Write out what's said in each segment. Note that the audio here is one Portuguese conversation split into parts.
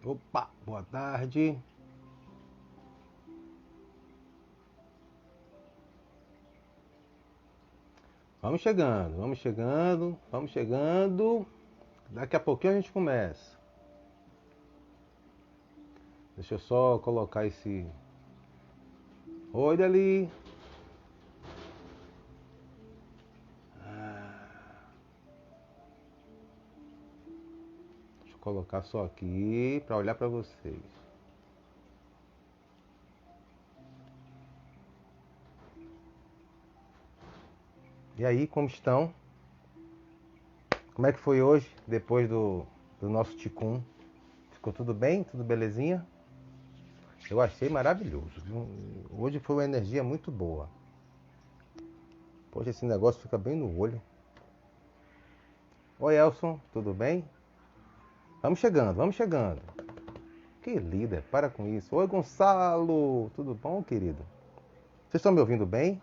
Opa, boa tarde. Vamos chegando, vamos chegando, vamos chegando. Daqui a pouquinho a gente começa. Deixa eu só colocar esse... Oi, Dali. Deixa eu colocar só aqui para olhar para vocês. E aí, como estão? Como é que foi hoje, depois do nosso ticum? Ficou tudo bem? Tudo belezinha? Eu achei maravilhoso. Hoje foi uma energia muito boa. Poxa, esse negócio fica bem no olho. Oi, Elson, tudo bem? Vamos chegando, vamos chegando. Que líder, para com isso. Oi, Gonçalo, tudo bom, querido? Vocês estão me ouvindo bem?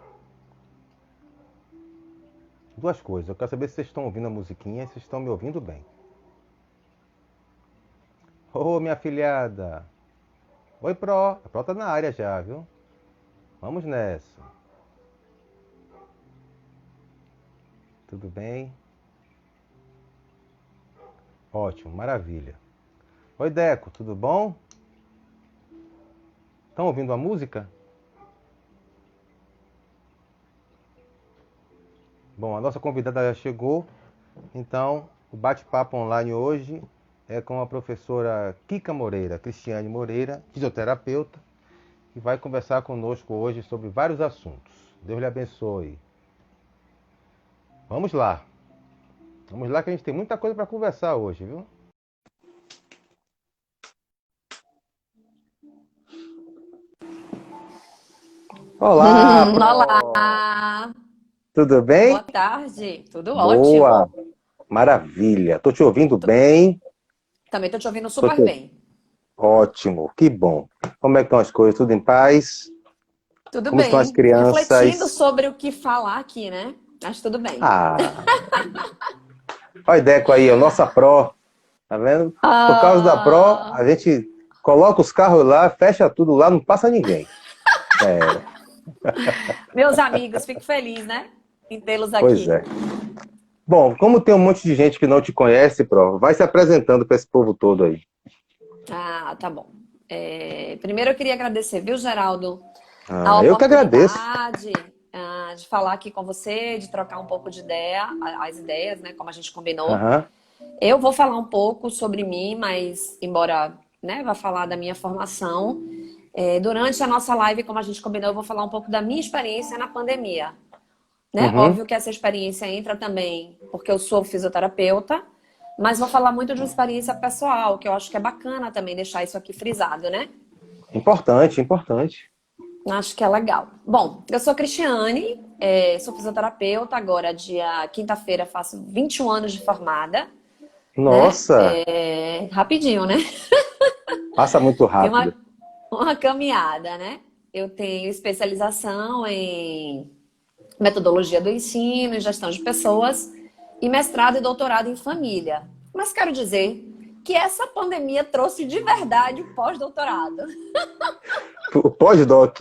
Duas coisas, eu quero saber se vocês estão ouvindo a musiquinha e se estão me ouvindo bem. Ô, minha filhada. Oi, Pro. A Pro tá na área já, viu? Vamos nessa. Tudo bem? Ótimo, maravilha. Oi, Deco, tudo bom? Estão ouvindo a música? Bom, a nossa convidada já chegou, então o bate-papo online hoje é com a professora Kika Moreira, Cristiane Moreira, fisioterapeuta, que vai conversar conosco hoje sobre vários assuntos. Deus lhe abençoe. Vamos lá. Vamos lá que a gente tem muita coisa para conversar hoje, viu? Olá, Pro! Olá, Tudo bem? boa tarde, tudo Boa, ótimo. maravilha. Tô te ouvindo Tô- bem. Também tô te ouvindo Tô super te... bem. Ótimo, que bom. Como é que estão as coisas? Tudo em paz? Tudo Como estão as bem. Refletindo crianças? sobre o que falar aqui, né? Mas tudo bem. Ah, olha a Deco aí, a nossa Pro, tá vendo? Por causa da Pro, Ah, a gente coloca os carros lá, fecha tudo lá, não passa ninguém. É, meus amigos, fico feliz, né? Em tê-los pois aqui. é. Bom, como tem um monte de gente que não te conhece, Pro, vai se apresentando para esse povo todo aí. Ah, tá bom. Primeiro eu queria agradecer, viu, Geraldo, a Ah, eu que agradeço. oportunidade, de falar aqui com você, de trocar um pouco de ideia, as ideias, né? Como a gente combinou. Aham, Eu vou falar um pouco sobre mim, mas embora, né, vá falar da minha formação, durante a nossa live, como a gente combinou, eu vou falar um pouco da minha experiência na pandemia, né? uhum, Óbvio que essa experiência entra também porque eu sou fisioterapeuta, mas vou falar muito de uma experiência pessoal, que eu acho que é bacana também deixar isso aqui frisado, né? importante, importante. Acho que é legal. Bom, eu sou Cristiane, sou fisioterapeuta, agora dia quinta-feira faço 21 anos de formada, né? Nossa, Rapidinho, né? passa muito Tem rápido. uma caminhada, né? Eu tenho especialização em metodologia do ensino e gestão de pessoas e mestrado e doutorado em família. Mas quero dizer que essa pandemia trouxe de verdade o pós-doutorado. O pós-doc.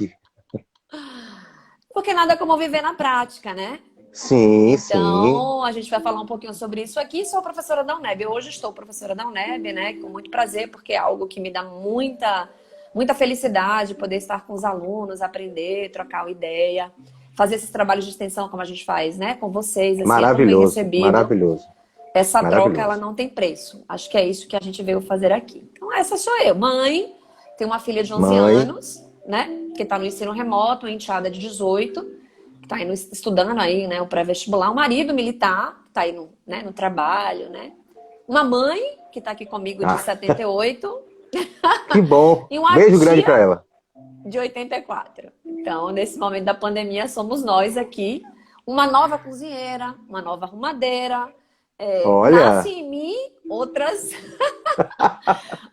Porque nada como viver na prática, né? Sim, sim. Então, a gente vai falar um pouquinho sobre isso aqui. Sou professora da UNEB. Eu hoje estou professora da UNEB, né? Com muito prazer, porque é algo que me dá muita felicidade poder estar com os alunos, aprender, trocar uma ideia, fazer esses trabalhos de extensão como a gente faz, né? Com vocês, assim, é tão bem Maravilhoso, recebido. maravilhoso, Essa troca, ela maravilhoso. não tem preço. Acho que é isso que a gente veio fazer aqui. Então, essa sou eu, mãe, tenho uma filha de 11 Mãe, anos, né? Que está no ensino remoto, uma enteada de 18, que está estudando aí, né? O pré-vestibular. Um marido militar, que está aí no trabalho, né? Uma mãe, que está aqui comigo de ah, 78, que bom. e uma Beijo grande tia para ela. de 84. Então, nesse momento da pandemia, somos nós aqui. Uma nova cozinheira, uma nova arrumadeira. Nasce Olha, em mim outras,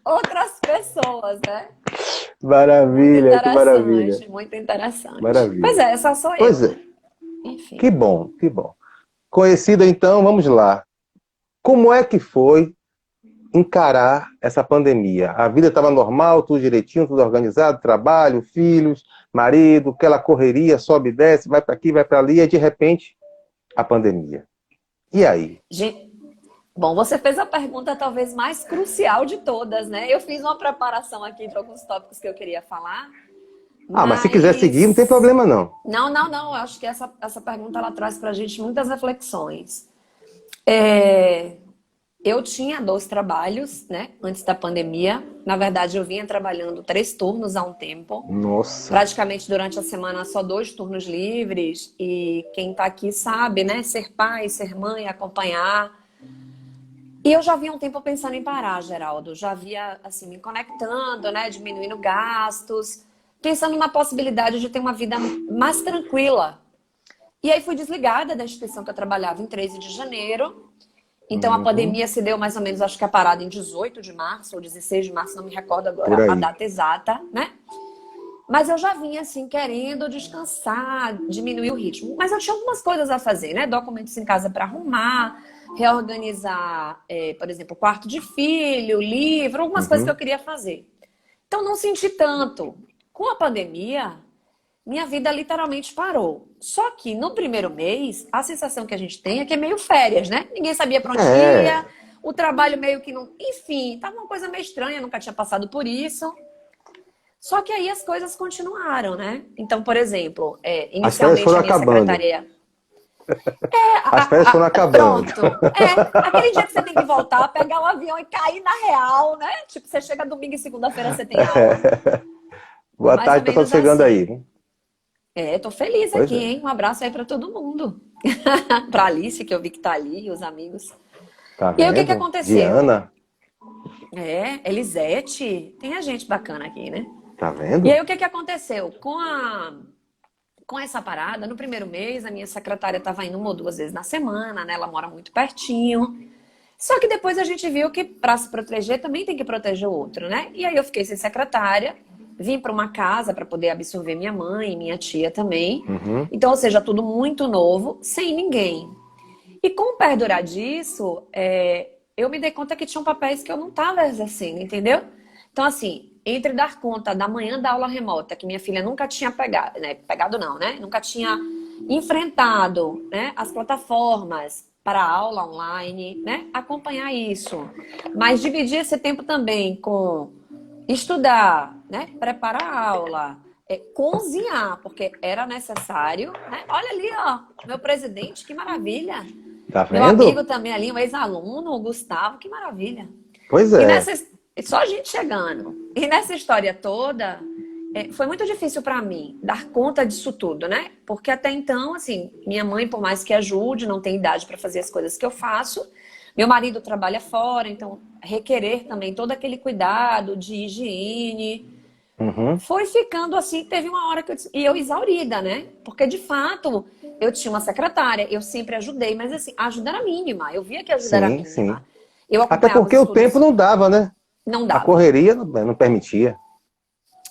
outras pessoas, né? Muito maravilha, que maravilha, interessante, muito interessante. Pois maravilha. é, essa sou Pois eu. é, Enfim. que bom, que bom. Conhecida então, vamos lá. Como é que foi? encarar essa pandemia? A vida estava normal, tudo direitinho, tudo organizado, trabalho, filhos, marido, aquela correria, sobe e desce, vai para aqui, vai para ali, e de repente, a pandemia. E aí? Gente, bom, você fez a pergunta talvez mais crucial de todas, né? Eu fiz uma preparação aqui para alguns tópicos que eu queria falar, Mas se quiser seguir, não tem mas problema não. não. Eu acho que essa pergunta ela traz para a gente muitas reflexões. É, eu tinha 2 trabalhos, né? Antes da pandemia. Na verdade, eu vinha trabalhando 3 turnos há um tempo. Nossa. Praticamente durante a semana só 2 turnos livres. E quem está aqui sabe, né? Ser pai, ser mãe, acompanhar. E eu já havia um tempo pensando em parar, Geraldo. Já havia, assim, me conectando, né? Diminuindo gastos. Pensando na possibilidade de ter uma vida mais tranquila. E aí fui desligada da instituição que eu trabalhava em 13 de janeiro. Então a pandemia se deu mais ou menos, acho que a parada em 18 de março ou 16 de março, não me recordo Por agora a aí. data exata, né? Mas eu já vinha assim querendo descansar, diminuir o ritmo. Mas eu tinha algumas coisas a fazer, né? Documentos em casa para arrumar, reorganizar, por exemplo, quarto de filho, livro, algumas coisas que eu queria fazer. Então não senti tanto. Com a pandemia, minha vida literalmente parou. Só que no primeiro mês, a sensação que a gente tem é que é meio férias, né? Ninguém sabia para onde ia, É, o trabalho meio que não. Enfim, tava uma coisa meio estranha, nunca tinha passado por isso. Só que aí as coisas continuaram, né? Então, por exemplo, as férias inicialmente foram a minha acabando. secretaria. As férias foram acabando. Pronto. Aquele dia que você tem que voltar, pegar o avião e cair na real, né? Tipo, você chega domingo e segunda-feira você tem aula. Boa Mais ou tarde, pessoal menos chegando aí. assim. Tô feliz Pois aqui, é. hein? Um abraço aí pra todo mundo. Pra Alice, que eu vi que tá ali, e os amigos. Tá E aí, o que que vendo? aconteceu? Diana, Elisete, tem a gente bacana aqui, né? tá E aí, vendo? o que que aconteceu? Com essa parada, no primeiro mês, a minha secretária estava indo 1 ou 2 vezes na semana, né? Ela mora muito pertinho. Só que depois a gente viu que para se proteger também tem que proteger o outro, né? E aí eu fiquei sem secretária, vim para uma casa para poder absorver minha mãe e minha tia também. Então, ou seja, tudo muito novo, sem ninguém. E com o perdurar disso, eu me dei conta que tinham papéis que eu não estava exercendo, entendeu? Então, assim, entre dar conta da manhã da aula remota, que minha filha nunca tinha pegado, né? Pegado não, né? Nunca tinha enfrentado, né? As plataformas para aula online, né? Acompanhar isso. Mas dividir esse tempo também com estudar, né? Preparar a aula, cozinhar, porque era necessário, né? Olha ali, ó, meu presidente, que maravilha. Tá Meu amigo vendo? também ali, um ex-aluno, o Gustavo, que maravilha. Pois E é. nessa, só a gente chegando. E nessa história toda, foi muito difícil para mim dar conta disso tudo, né? Porque até então, assim, minha mãe, por mais que ajude, não tem idade para fazer as coisas que eu faço. Meu marido trabalha fora, então requerer também todo aquele cuidado de higiene. Foi ficando assim, teve uma hora que eu exaurida, né? Porque de fato, eu tinha uma secretária, eu sempre ajudei, mas assim, a ajuda era mínima. Eu via que a ajuda era Sim, sim. mínima. Eu Até acompanhava os porque o tempo estudos, não dava, né? não A dava. correria não permitia.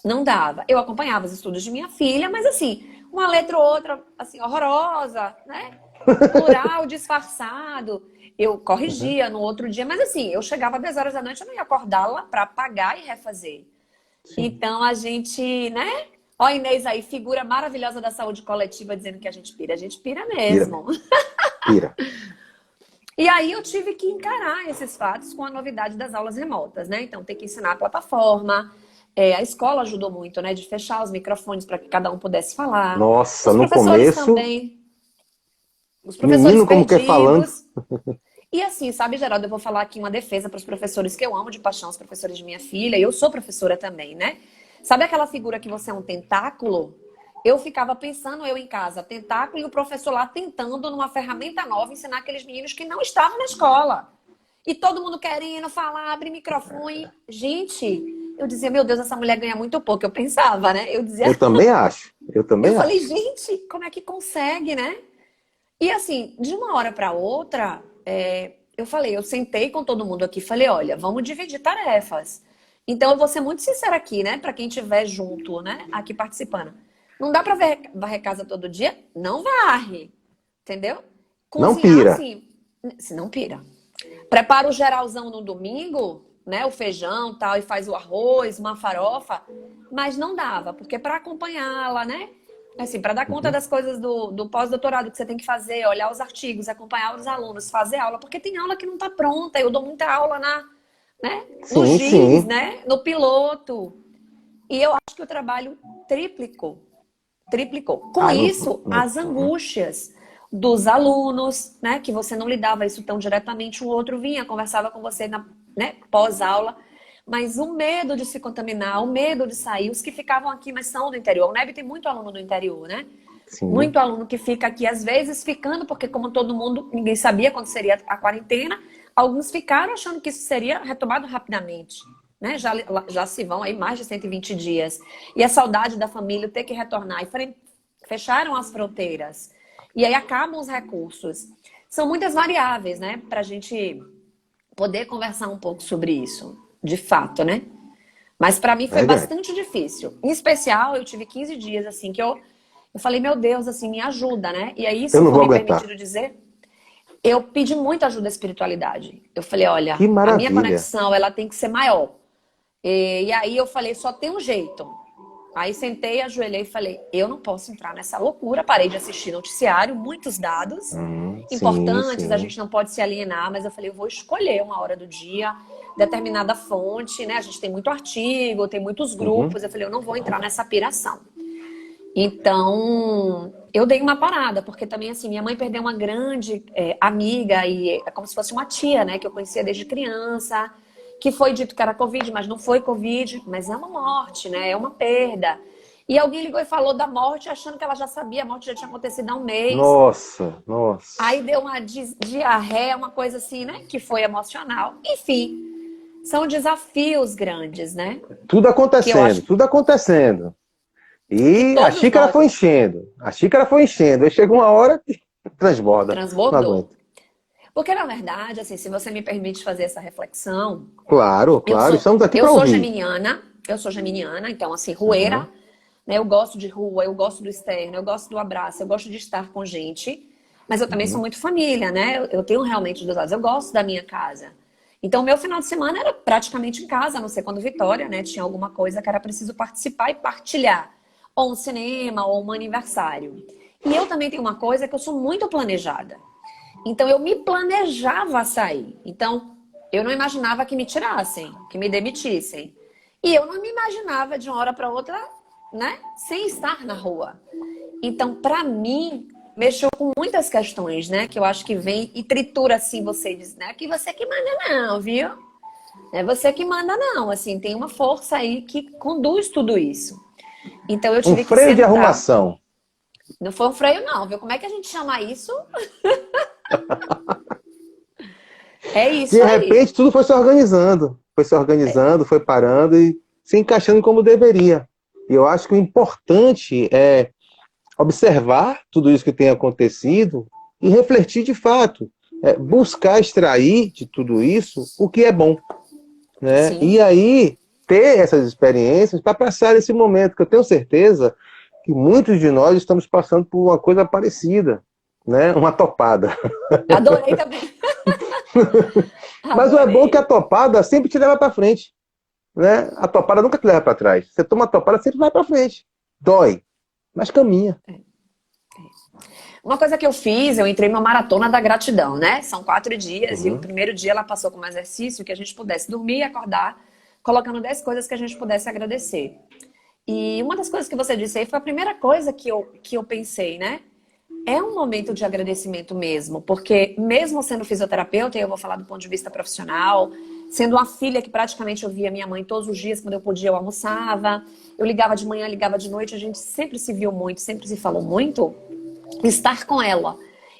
Não dava. Eu acompanhava os estudos de minha filha, mas assim, uma letra ou outra, assim, horrorosa, né? Plural, disfarçado. Eu corrigia no outro dia, mas assim, eu chegava às 10 horas da noite, eu não ia acordá-la para apagar e refazer. Sim. Então a gente, né? Ó, a Inês aí, figura maravilhosa da saúde coletiva, dizendo que a gente pira. A gente pira Pira mesmo. mesmo. Pira. E aí eu tive que encarar esses fatos com a novidade das aulas remotas, né? Então tem que ensinar a plataforma. A escola ajudou muito, né? De fechar os microfones para que cada um pudesse falar. Nossa, Os no professores começo, também. Os professores menino como quer falando. perdidos. E assim, sabe, Geraldo, eu vou falar aqui uma defesa para os professores que eu amo de paixão, os professores de minha filha, e eu sou professora também, né? Sabe aquela figura que você é um tentáculo? Eu ficava pensando, eu em casa, tentáculo, e o professor lá tentando, numa ferramenta nova, ensinar aqueles meninos que não estavam na escola. E todo mundo querendo falar, abrir microfone. Gente, eu dizia, meu Deus, essa mulher ganha muito pouco. Eu pensava, né? Eu dizia, Eu também acho. Eu eu também falei, acho. gente, como é que consegue, né? E assim, de uma hora para outra, eu falei, eu sentei com todo mundo aqui, falei, olha, vamos dividir tarefas. Então eu vou ser muito sincera aqui, né, para quem estiver junto, né, aqui participando. Não dá para varrer casa todo dia? Não varre, entendeu? Não Cozinhar pira. assim, se não pira. prepara o geralzão no domingo, né? O feijão tal, e faz o arroz, uma farofa, mas não dava, porque para acompanhá-la, né? Assim, para dar conta das coisas do pós-doutorado que você tem que fazer, olhar os artigos, acompanhar os alunos, fazer aula, porque tem aula que não está pronta. Eu dou muita aula no Sim, GIS, sim. né? No piloto. E eu acho que o trabalho triplicou. Triplicou. Com Ah, não. isso, as angústias dos alunos, né? Que você não lidava isso tão diretamente, o outro vinha, conversava com você né, pós-aula. Mas o medo de se contaminar, o medo de sair, os que ficavam aqui, mas são do interior. O NEB tem muito aluno do interior, né? Sim. Muito aluno que fica aqui, às vezes ficando, porque como todo mundo, ninguém sabia quando seria a quarentena, alguns ficaram achando que isso seria retomado rapidamente. Né? Já se vão aí mais de 120 dias. E a saudade da família, ter que retornar. E fecharam as fronteiras. E aí acabam os recursos. São muitas variáveis, né? Para a gente poder conversar um pouco sobre isso. De fato, né? Mas para mim foi Verdade. bastante difícil. Em especial, eu tive 15 dias, assim, que eu falei, meu Deus, assim, me ajuda, né? E aí, Eu se não for vou me aguentar. permitido dizer, eu pedi muita ajuda à espiritualidade. Eu falei, olha, Que a minha maravilha. conexão, ela tem que ser maior. E aí eu falei, só tem um jeito. Aí sentei, ajoelhei e falei, eu não posso entrar nessa loucura. Parei de assistir noticiário, muitos dados Sim, importantes, a sim. gente não pode se alienar, mas eu falei, eu vou escolher uma hora do dia, determinada fonte, né? A gente tem muito artigo, tem muitos Uhum. grupos. Eu falei, eu não vou entrar nessa piração. Então, eu dei uma parada, porque também, assim, minha mãe perdeu uma grande amiga, e é como se fosse uma tia, né, que eu conhecia desde criança, que foi dito que era Covid, mas não foi Covid, mas é uma morte, né, é uma perda. E alguém ligou e falou da morte, achando que ela já sabia, a morte já tinha acontecido há um mês. Nossa, nossa. Aí deu uma diarreia, uma coisa assim, né, que foi emocional. Enfim, são desafios grandes, né, Tudo que eu acontecendo, acho tudo acontecendo. que E a todos xícara nós foi enchendo. A xícara foi enchendo. Aí chega uma hora que transborda. Não transbordou. aguento. Porque, na verdade, assim, se você me permite fazer essa reflexão, Claro, eu claro. sou, Estamos aqui eu para sou ouvir. geminiana, eu sou geminiana, então, assim, rueira, Uhum, né? Eu gosto de rua, eu gosto do externo, eu gosto do abraço, eu gosto de estar com gente, mas eu também sou uhum. muito família, né? Eu tenho realmente dois lados, eu gosto da minha casa. Então, meu final de semana era praticamente em casa, a não ser quando Vitória, né? Tinha alguma coisa que era preciso participar e partilhar. Ou um cinema, ou um aniversário. E eu também tenho uma coisa que eu sou muito planejada. Então eu me planejava a sair. Então eu não imaginava que me tirassem, que me demitissem. E eu não me imaginava de uma hora para outra, né, sem estar na rua. Então, para mim, mexeu com muitas questões, né, que eu acho que vem e tritura assim você diz, né, que você que manda não, viu? Não é você que manda não, assim, tem uma força aí que conduz tudo isso. Então eu Um tive que freio de sentar. arrumação. Não foi um freio não, viu? Como é que a gente chama isso? É isso De aí. repente, tudo foi se organizando. Foi se organizando, foi parando e se encaixando como deveria. E eu acho que o importante é observar tudo isso que tem acontecido e refletir de fato. Buscar extrair de tudo isso o que é bom. Né? Sim. E aí, ter essas experiências para passar esse momento, que eu tenho certeza que muitos de nós estamos passando por uma coisa parecida, né? Uma topada. Adorei também. Mas o é bom que a Adorei. topada sempre te leva para frente, né? A topada nunca te leva para trás. Você toma a topada, sempre vai para frente. Dói, mas caminha. Uma coisa que eu fiz, eu entrei numa maratona da gratidão, né? São 4 dias e o Uhum. primeiro dia ela passou como exercício que a gente pudesse dormir e acordar, colocando 10 coisas que a gente pudesse agradecer. E uma das coisas que você disse aí foi a primeira coisa que eu pensei, né? É um momento de agradecimento mesmo, porque mesmo sendo fisioterapeuta, e eu vou falar do ponto de vista profissional, sendo uma filha que praticamente eu via minha mãe todos os dias, quando eu podia, eu almoçava, eu ligava de manhã, ligava de noite, a gente sempre se viu muito, sempre se falou muito, estar com ela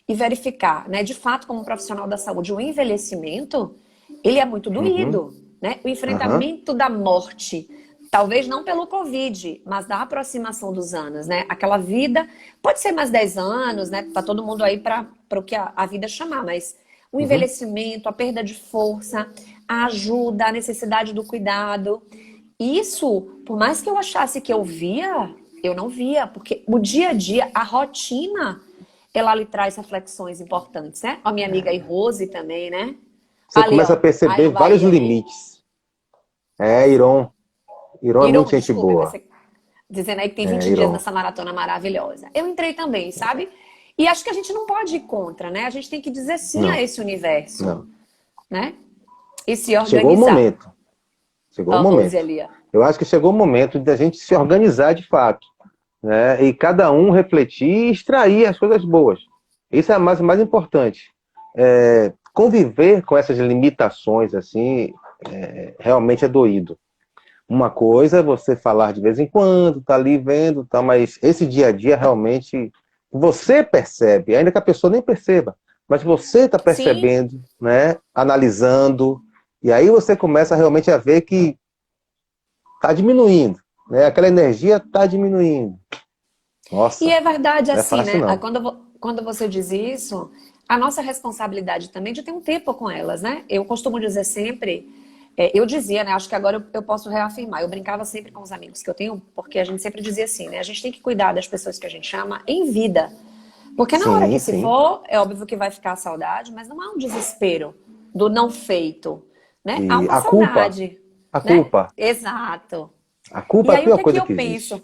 e verificar, né, de fato, como profissional da saúde, o envelhecimento, ele é muito Uhum. doído, né? O Aham. enfrentamento da morte, talvez não pelo Covid, mas da aproximação dos anos, né? Aquela vida, pode ser mais 10 anos, né? Tá todo mundo aí para o que a vida chamar, mas o Uhum. envelhecimento, a perda de força, a ajuda, a necessidade do cuidado. Isso, por mais que eu achasse que eu via, eu não via, porque o dia a dia, a rotina, ela lhe traz reflexões importantes, né? A minha amiga aí, Rose também, né? você Ali, começa a ó. Aí perceber no vários Bahia, hein? limites. Iron. Iron é Iron, muito gente desculpe, boa. você dizendo aí que tem 20 dias Iron. nessa maratona maravilhosa. Eu entrei também, sabe? E acho que a gente não pode ir contra, né? A gente tem que dizer sim a Não, esse universo, não. né? E se Chegou o organizar. momento. Chegou Ó, o a Rose momento. ali, ó. Eu acho que chegou o momento da gente se organizar de fato, né? E cada um refletir e extrair as coisas boas. Isso é mais importante. Conviver com essas limitações, assim, realmente é doído. Uma coisa é você falar de vez em quando, tá ali vendo, tá, mas esse dia a dia realmente você percebe, ainda que a pessoa nem perceba, mas você está Sim, percebendo, né? Analisando, e aí você começa realmente a ver que tá diminuindo, né? Aquela energia tá diminuindo. e Nossa, é verdade não é assim, fácil né? não. Quando você diz isso, a nossa responsabilidade também de ter um tempo com elas, né? Eu costumo dizer sempre, eu dizia, né? Acho que agora eu posso reafirmar. Eu brincava sempre com os amigos que eu tenho, porque a gente sempre dizia assim, né? A gente tem que cuidar das pessoas que a gente ama em vida. Porque na hora que Sim, se sim. for, é óbvio que vai ficar a saudade, mas não há um desespero do não feito, né? Há E uma saudade, a né? culpa, Exato. a culpa E é a aí, o pior que é que coisa eu que existe. penso?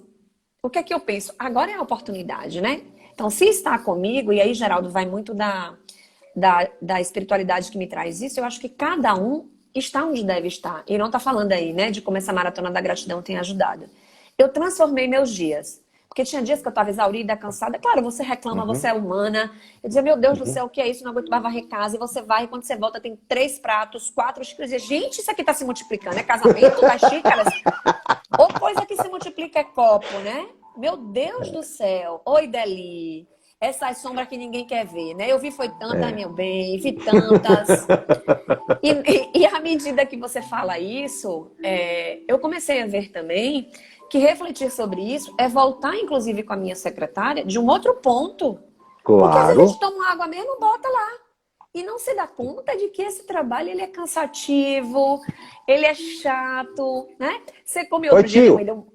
O que é que eu penso? Agora é a oportunidade, né? Então, se está comigo, e aí, Geraldo, vai muito da espiritualidade que me traz isso, eu acho que cada um está onde deve estar. E não está falando aí, né, de como essa maratona da gratidão tem ajudado. Eu transformei meus dias. Porque tinha dias que eu estava exaurida, cansada. Claro, você reclama, você Uhum, é humana. Eu dizia, meu Deus do uhum. céu, o que é isso? Não aguento mais varrer casa. E você vai, e quando você volta, tem 3 pratos, 4 xícaras. E, gente, isso aqui está se multiplicando. É casamento das xícaras? Ou coisa que se multiplica é copo, né? Meu Deus do céu. Oi, Deli. Essas sombras que ninguém quer ver, né? Eu vi foi tantas, É. meu bem, vi tantas. E à medida que você fala isso, eu comecei a ver também que refletir sobre isso é voltar, inclusive, com a minha secretária, de um outro ponto. Porque às vezes a gente Claro. toma água mesmo, bota lá. E não se dá conta de que esse trabalho ele é cansativo, ele é chato, né? Você come Oi, outro dia, minha mãe tio. deu.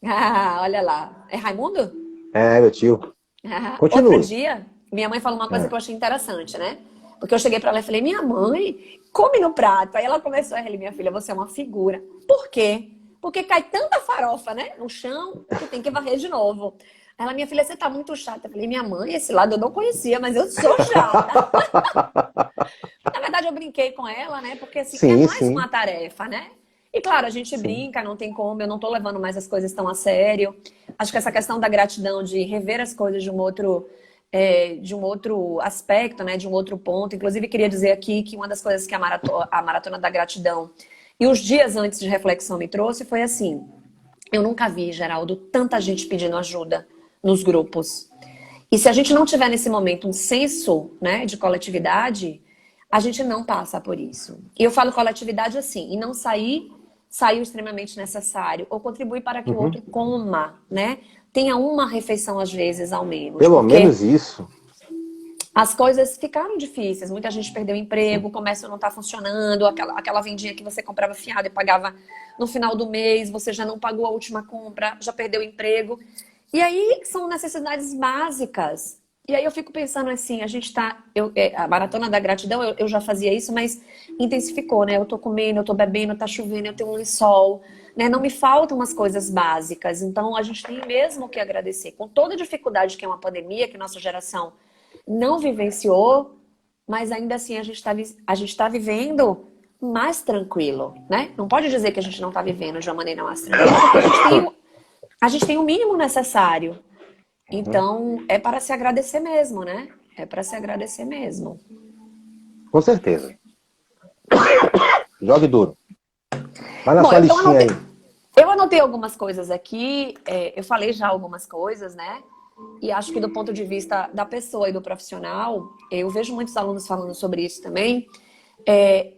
Ah, olha lá. É Raimundo? Meu tio. Ah, outro Continue. dia, minha mãe falou uma coisa que É. eu achei interessante, né? Porque eu cheguei pra ela e falei, minha mãe, come no prato. Aí ela começou a rir, minha filha, você é uma figura. Por quê? Porque cai tanta farofa, né? No chão, que tem que varrer de novo. Ela, minha filha, você tá muito chata. Eu falei, minha mãe, esse lado eu não conhecia, mas eu sou chata. Na verdade, eu brinquei com ela, né? Porque assim, é Sim, mais sim, uma tarefa, né? E claro, a gente sim. brinca, não tem como, eu não tô levando mais as coisas tão a sério. Acho que essa questão da gratidão, de rever as coisas de um outro aspecto, né? De um outro ponto. Inclusive, queria dizer aqui que uma das coisas que a maratona da gratidão e os dias antes de reflexão me trouxe foi assim: eu nunca vi, Geraldo, tanta gente pedindo ajuda nos grupos. E se a gente não tiver nesse momento um senso, né, de coletividade, a gente não passa por isso. E eu falo coletividade assim, e não sair o extremamente necessário, ou contribuir para que o Uhum. outro coma, né? Tenha uma refeição às vezes ao menos, Pelo porque menos isso. as coisas ficaram difíceis. Muita gente perdeu o emprego, o comércio não está funcionando, aquela vendinha que você comprava fiado e pagava no final do mês, você já não pagou a última compra, já perdeu o emprego. E aí são necessidades básicas. E aí eu fico pensando assim, a gente tá. A maratona da gratidão, eu já fazia isso, mas intensificou, né? Eu tô comendo, eu tô bebendo, tá chovendo, eu tenho um lençol, né? Não me faltam umas coisas básicas. Então a gente tem mesmo que agradecer. Com toda a dificuldade que é uma pandemia, que nossa geração não vivenciou, mas ainda assim a gente tá vivendo mais tranquilo, né? Não pode dizer que a gente não tá vivendo de uma maneira mais tranquila, porque a gente tem o mínimo necessário. Uhum. Então, é para se agradecer mesmo, né? É para se agradecer mesmo. Com certeza. Jogue duro. Vai na Bom, sua listinha aí. eu anotei algumas coisas aqui, eu falei já algumas coisas, né? E acho que do ponto de vista da pessoa e do profissional, eu vejo muitos alunos falando sobre isso também.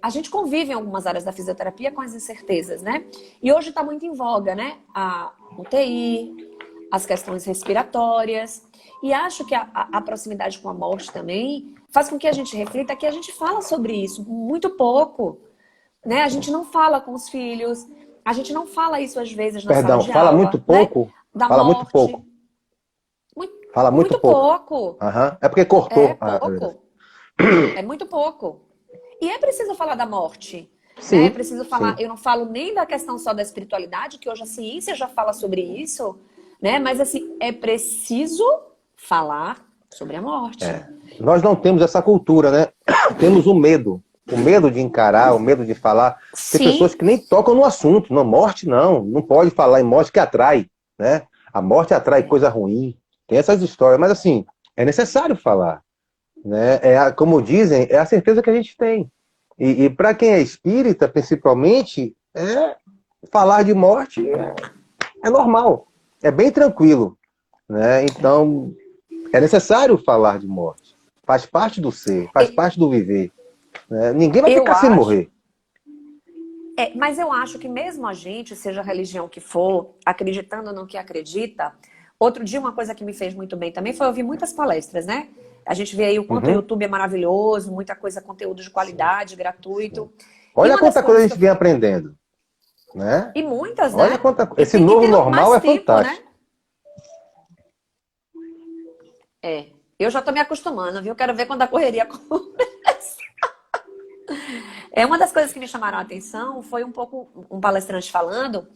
A gente convive em algumas áreas da fisioterapia com as incertezas, né? E hoje está muito em voga, né? A UTI, as questões respiratórias. E acho que a proximidade com a morte também faz com que a gente reflita que a gente fala sobre isso muito pouco, né? A gente não fala com os filhos, a gente não fala isso às vezes na sala Perdão, de fala muito aula, né? pouco? Da Fala muito morte. pouco. Muito, Fala muito muito pouco. pouco. Aham. É porque É cortou. Ah, pouco. É muito pouco. E é preciso falar da morte. Sim, Né? É preciso falar. sim. Eu não falo nem da questão só da espiritualidade, que hoje a ciência já fala sobre isso, né? Mas assim, é preciso falar sobre a morte. Nós não temos essa cultura, né? Temos o medo. O medo de encarar, o medo de falar. Tem pessoas Sim, que nem tocam no assunto. Não, morte não. Não pode falar em morte que atrai, né? A morte atrai coisa ruim. Tem essas histórias. Mas assim, é necessário falar, né? Como dizem, é a certeza que a gente tem. E para quem é espírita, principalmente, falar de morte é normal. É bem tranquilo, né? Então, é necessário falar de morte. Faz parte do ser, faz parte do viver. Né? Ninguém vai eu ficar sem acho. morrer. Mas eu acho que mesmo a gente, seja a religião que for, acreditando no que acredita, outro dia uma coisa que me fez muito bem também foi ouvir muitas palestras, né? A gente vê aí o quanto o Uhum. YouTube é maravilhoso, muita coisa, conteúdo de Sim, qualidade, sim. gratuito. E Olha uma das quanta coisa a coisas que gente eu vem fiquei. aprendendo, né? E muitas, Olha né? quanta. E Esse tem que novo ter normal mais é tempo, né? fantástico. É. Eu já tô me acostumando, viu? Quero ver quando a correria começa. Uma das coisas que me chamaram a atenção foi um pouco um palestrante falando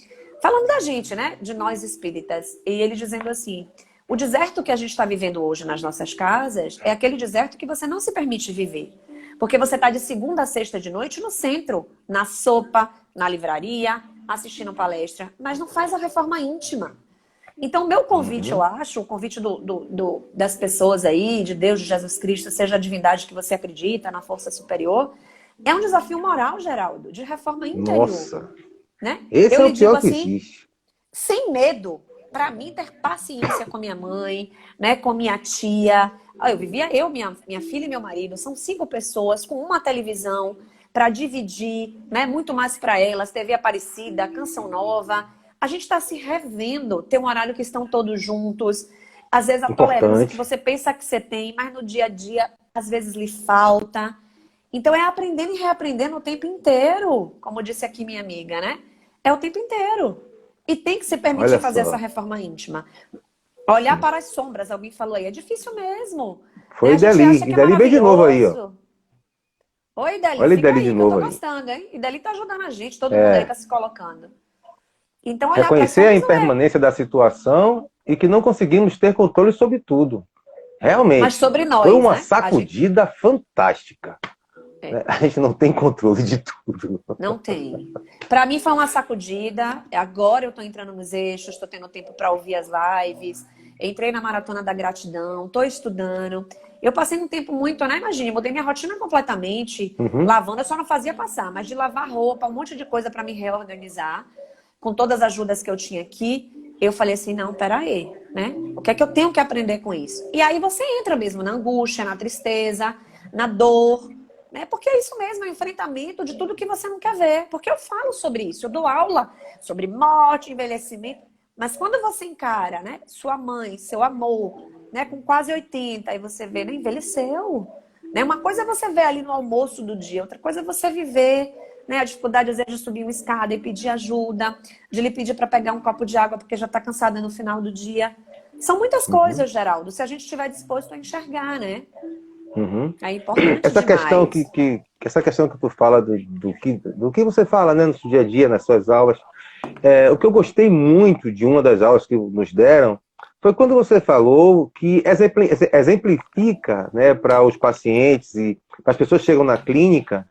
da gente, né? De nós espíritas. E ele dizendo assim: o deserto que a gente está vivendo hoje nas nossas casas é aquele deserto que você não se permite viver. Porque você está de segunda a sexta de noite no centro, na sopa, na livraria, assistindo palestra, mas não faz a reforma íntima. Então, o meu convite, eu Uhum. acho, o convite das pessoas aí, de Deus, de Jesus Cristo, seja a divindade que você acredita, na força superior, é um desafio moral, Geraldo, de reforma interior, Nossa, né? esse Eu é o lhe digo pior que assim, existe. sem medo, para mim ter paciência com minha mãe, né, com minha tia. Eu vivia minha filha e meu marido, são 5 pessoas com uma televisão para dividir, né, muito mais para elas, TV Aparecida, Canção Nova. A gente está se revendo, tem um horário que estão todos juntos. Às vezes a tolerância que Importante. você pensa que você tem, mas no dia a dia às vezes lhe falta. Então é aprendendo e reaprendendo o tempo inteiro, como disse aqui minha amiga, né? É o tempo inteiro. E tem que se permitir Olha fazer essa só. reforma íntima. Olhar para as sombras, alguém falou aí, é difícil mesmo. Né? Foi A gente Ideli. acha que é Ideli veio de novo aí, ó. maravilhoso. Oi, Dali, Olha fica Ideli de aí, que eu tô novo aí. gostando, hein? E Dali tá ajudando a gente, todo mundo aí É, tá se colocando. Então, olhar para as reconhecer a sombras não é. impermanência da situação e que não conseguimos ter controle sobre tudo. Mas Realmente, sobre foi nós, uma né? A gente. sacudida fantástica. É. Né? A gente não tem controle de tudo. Não tem. Para mim foi uma sacudida. Agora eu tô entrando nos eixos, estou tendo tempo para ouvir as lives. Entrei na maratona da gratidão, tô estudando. Eu passei um tempo muito, né? Imagine, mudei minha rotina completamente. Uhum, Lavando, eu só não fazia passar, mas de lavar roupa, um monte de coisa para me reorganizar. Com todas as ajudas que eu tinha aqui, eu falei assim: não, peraí, né? O que é que eu tenho que aprender com isso? E aí você entra mesmo na angústia, na tristeza, na dor, né? Porque é isso mesmo, é o enfrentamento de tudo que você não quer ver. Porque eu falo sobre isso, eu dou aula sobre morte, envelhecimento. Mas quando você encara, né, sua mãe, seu amor, né, com quase 80, aí você vê, né, envelheceu. Né? Uma coisa é você ver ali no almoço do dia, outra coisa é você viver, né, a dificuldade, às vezes, de subir uma escada e pedir ajuda, de lhe pedir para pegar um copo de água porque já está cansada no final do dia. São muitas uhum, coisas, Geraldo, se a gente estiver disposto a enxergar, né? uhum. É importante Essa questão demais. essa questão que tu fala do que você fala, né, no seu dia a dia, nas suas aulas, o que eu gostei muito de uma das aulas que nos deram foi quando você falou que exemplifica, né, para os pacientes e para as pessoas que chegam na clínica,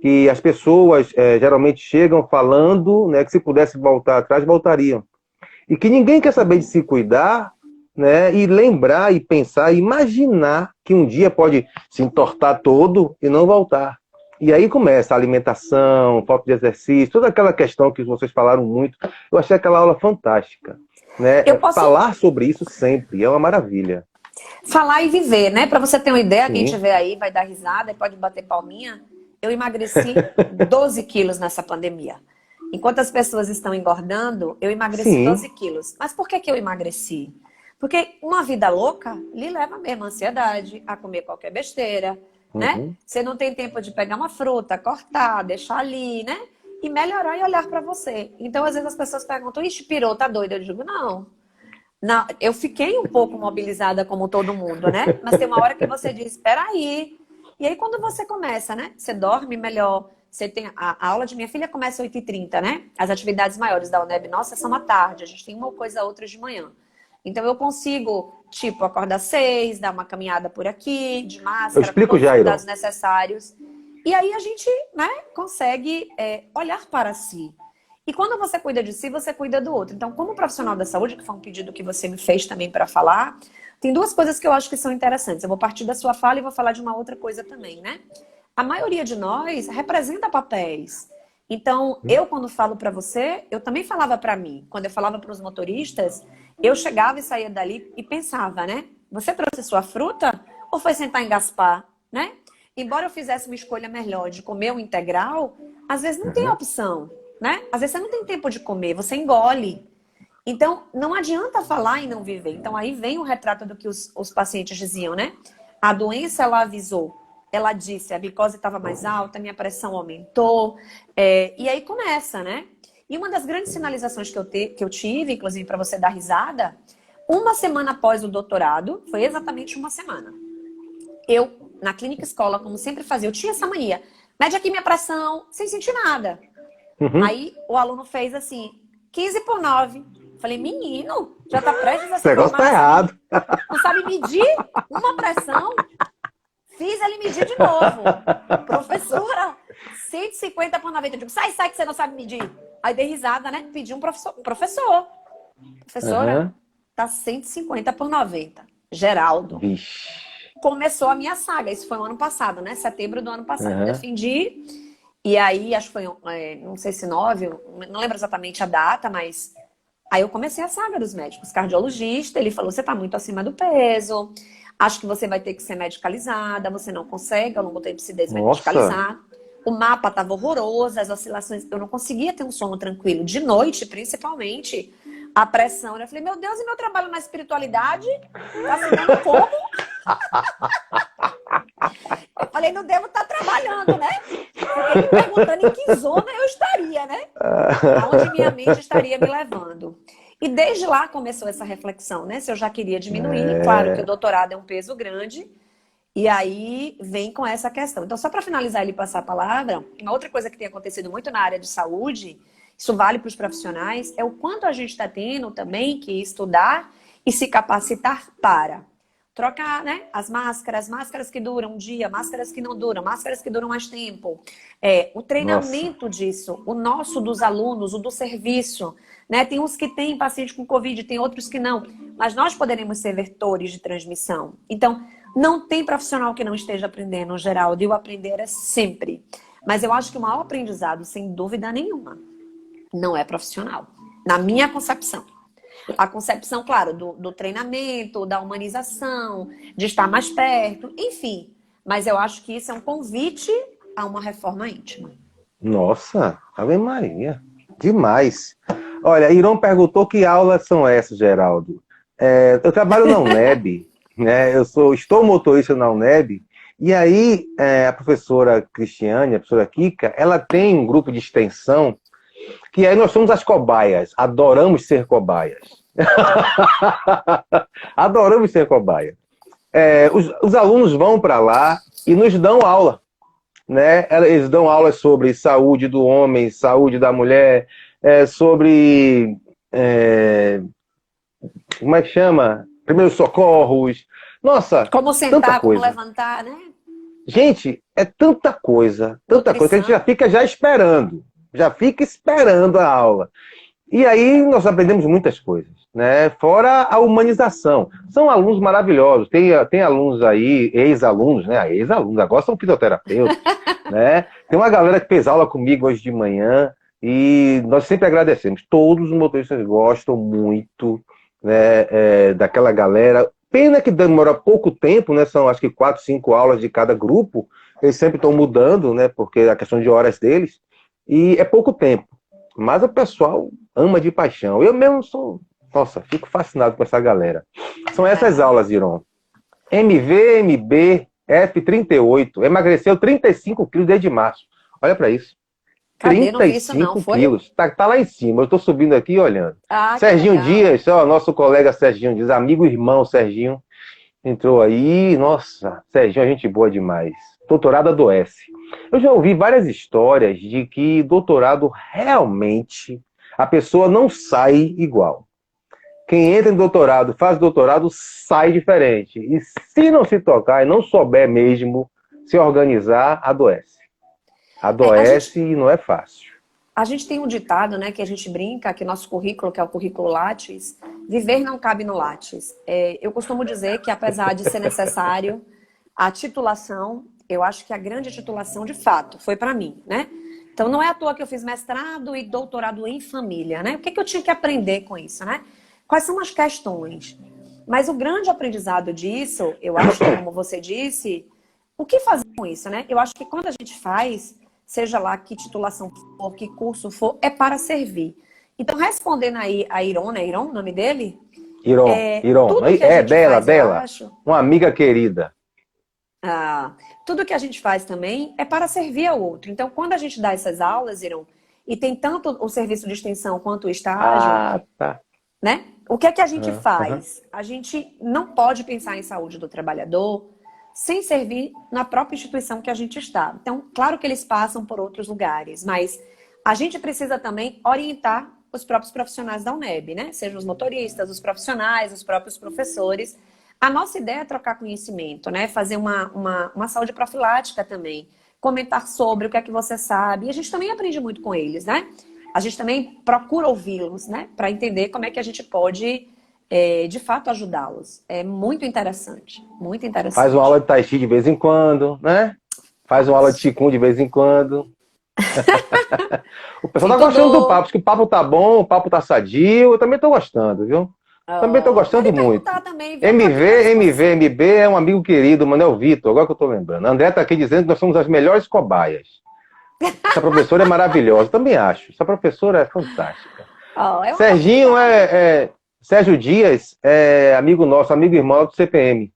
que as pessoas geralmente chegam falando, né, que se pudesse voltar atrás, voltariam. E que ninguém quer saber de se cuidar, né, e lembrar e pensar, imaginar que um dia pode se entortar todo e não voltar. E aí começa a alimentação, falta de exercício, toda aquela questão que vocês falaram muito. Eu achei aquela aula fantástica. Eu Né? posso Falar sobre isso sempre é uma maravilha. falar e viver, né? Para você ter uma ideia, quem Sim, estiver aí vai dar risada e pode bater palminha. Eu emagreci 12 quilos nessa pandemia. Enquanto as pessoas estão engordando, eu emagreci sim. 12 quilos. Mas por que que eu emagreci? Porque uma vida louca lhe leva mesmo à ansiedade, a comer qualquer besteira, né? Uhum. Você não tem tempo de pegar uma fruta, cortar, deixar ali, né? E melhorar e olhar para você. Então, às vezes as pessoas perguntam: ixi, pirou, tá doida? Eu digo: não. Não, eu fiquei um pouco mobilizada como todo mundo, né? Mas tem uma hora que você diz: espera aí, E aí, quando você começa, né? Você dorme melhor. Você tem a aula de minha filha começa às 8h30, né? As atividades maiores da UNEB, nossa, são à tarde. A gente tem uma coisa outra de manhã. Então, eu consigo, tipo, acordar às 6, dar uma caminhada por aqui, de Eu máscara, com explico todos os já, Iron. cuidados necessários. E aí, a gente, né, consegue olhar para si. E quando você cuida de si, você cuida do outro. Então, como profissional da saúde, que foi um pedido que você me fez também para falar, tem duas coisas que eu acho que são interessantes. Eu vou partir da sua fala e vou falar de uma outra coisa também, né? A maioria de nós representa papéis. Então, eu quando falo para você, eu também falava para mim. Quando eu falava para os motoristas, eu chegava e saía dali e pensava, né? Você trouxe sua fruta ou foi sentar em Gaspar, né? Embora eu fizesse uma escolha melhor de comer um integral, às vezes não tem opção, né? Às vezes você não tem tempo de comer, você engole. Então, não adianta falar e não viver. Então, aí vem o retrato do que os pacientes diziam, né? A doença, ela avisou. Ela disse, a glicose estava mais alta, minha pressão aumentou. E aí começa, né? E uma das grandes sinalizações que eu tive, inclusive para você dar risada, uma semana após o doutorado, foi exatamente uma semana. Eu, na clínica escola, como sempre fazia, eu tinha essa mania. Mede aqui minha pressão, sem sentir nada. Aí o aluno fez assim, 15/9. Falei, menino, já tá prestes a Esse negócio tá errado. Não sabe medir uma pressão? Fiz ele medir de novo. Professora, 150/90. Eu digo, sai que você não sabe medir. Aí dei risada, né? Pedi um professor. Professora, tá 150/90. Geraldo. Vixe. Começou a minha saga. Isso foi no ano passado, né? Setembro do ano passado. Defendi. E aí, acho que foi, não sei se 9, não lembro exatamente a data, mas... Aí eu comecei a saga dos médicos. Cardiologista, ele falou, você tá muito acima do peso, acho que você vai ter que ser medicalizada, você não consegue ao longo do tempo se desmedicalizar. O mapa tava horroroso, as oscilações, eu não conseguia ter um sono tranquilo. De noite, principalmente, a pressão. Eu falei, meu Deus, e meu trabalho na espiritualidade? Tá se dando como? Eu falei, não devo estar trabalhando, né? Fiquei me perguntando em que zona eu estaria, né? Aonde minha mente estaria me levando. E desde lá começou essa reflexão, né? Se eu já queria diminuir, claro que o doutorado é um peso grande, e aí vem com essa questão. Então, só para finalizar e passar a palavra, uma outra coisa que tem acontecido muito na área de saúde, isso vale para os profissionais, é o quanto a gente está tendo também que estudar e se capacitar para trocar, né? As máscaras que duram um dia, máscaras que não duram, máscaras que duram mais tempo. O treinamento disso, o nosso dos alunos, o do serviço, né? Tem uns que têm paciente com Covid, tem outros que não. Mas nós poderemos ser vetores de transmissão. Então, não tem profissional que não esteja aprendendo, Geraldo, e o aprender é sempre. Mas eu acho que o maior aprendizado, sem dúvida nenhuma, não é profissional. Na minha concepção. A concepção, claro, do treinamento, da humanização, de estar mais perto, enfim. Mas eu acho que isso é um convite a uma reforma íntima. Nossa, Ave Maria. Demais. Olha, Iron perguntou que aulas são essas, Geraldo. Eu trabalho na UNEB, né? Estou motorista na UNEB, e aí a professora Cristiane, a professora Kika, ela tem um grupo de extensão que aí nós somos as cobaias, adoramos ser cobaias. Adoramos ser cobaia. Os alunos vão para lá e nos dão aula, né? Eles dão aulas sobre saúde do homem, saúde da mulher, sobre como é que chama? Primeiros socorros. Nossa, como sentar, como levantar, né? Gente, é tanta coisa que a gente já fica esperando a aula. E aí nós aprendemos muitas coisas, né? Fora a humanização. São alunos maravilhosos. Tem alunos aí, ex-alunos, né? Ex-alunos, agora são fisioterapeutas, né? Tem uma galera que fez aula comigo hoje de manhã e nós sempre agradecemos. Todos os motoristas gostam muito, né, daquela galera. Pena que demora pouco tempo, né? São acho que 4, 5 aulas de cada grupo. Eles sempre estão mudando, né? Porque é a questão de horas deles. E é pouco tempo. Mas o pessoal ama de paixão. Eu mesmo fico fascinado com essa galera. São essas aulas, Iron. MV, MB, F38. Emagreceu 35 quilos desde março. Olha para isso. Cadê? Não vi isso, não. quilos. Tá lá em cima. Eu estou subindo aqui e olhando. Serginho Dias, nosso colega Serginho Dias, amigo e irmão Serginho, entrou aí. Nossa, Serginho é gente boa demais. doutorado adoece. Eu já ouvi várias histórias de que doutorado realmente a pessoa não sai igual. Quem entra em doutorado, faz doutorado, sai diferente. E se não se tocar e não souber mesmo se organizar, adoece. Adoece e não é fácil. A gente tem um ditado, né, que a gente brinca, que nosso currículo, que é o currículo Lattes, viver não cabe no Lattes. Eu costumo dizer que, apesar de ser necessário a titulação, eu acho que a grande titulação, de fato, foi para mim, né? Então, não é à toa que eu fiz mestrado e doutorado em família, né? O que eu tinha que aprender com isso, né? Quais são as questões? Mas o grande aprendizado disso, eu acho que, como você disse, o que fazer com isso, né? Eu acho que quando a gente faz, seja lá que titulação for, que curso for, é para servir. Então, respondendo aí a Iron, né? Iron, o nome dele? Iron. Tudo que a gente faz, eu acho, uma amiga querida. tudo que a gente faz também é para servir ao outro. Então, quando a gente dá essas aulas, Iron, e tem tanto o serviço de extensão quanto o estágio, Tá. né? O que é que a gente faz? A gente não pode pensar em saúde do trabalhador sem servir na própria instituição que a gente está. Então, claro que eles passam por outros lugares, mas a gente precisa também orientar os próprios profissionais da UNEB, né? Sejam os motoristas, os profissionais, os próprios professores. A nossa ideia é trocar conhecimento, né? Fazer uma saúde profilática também. Comentar sobre o que é que você sabe. E a gente também aprende muito com eles, né? A gente também procura ouvi-los, né? Para entender como é que a gente pode, de fato, ajudá-los. É muito interessante. Muito interessante. Faz uma aula de Tai Chi de vez em quando, né? Faz uma aula de Qigong de vez em quando. O pessoal tá gostando do papo, porque o papo tá bom, o papo tá sadio. Eu também tô gostando, viu? Também tô gostando muito. Também, viu? MB é um amigo querido, Manuel Vitor, agora que eu tô lembrando. André tá aqui dizendo que nós somos as melhores cobaias. Essa professora é maravilhosa, também acho. Essa professora é fantástica. Serginho Sérgio Dias é amigo nosso, amigo irmão do CPM,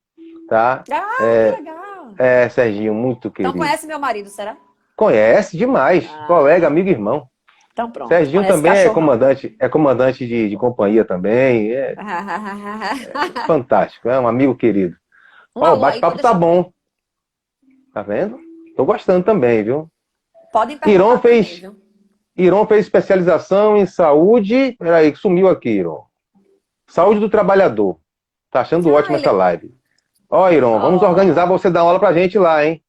tá? Que legal. Serginho, muito querido. Então conhece meu marido, será? Conhece demais, colega, amigo e irmão. Então pronto. Serginho também é comandante de companhia também. Fantástico, é um amigo querido. O bate-papo tá bom. Tá vendo? Tô gostando também, viu? Podem perguntar Iron fez especialização em saúde. Peraí, que sumiu aqui, Iron. Saúde do trabalhador. Tá achando ótima essa live. Iron, vamos organizar você dar aula pra gente lá, hein?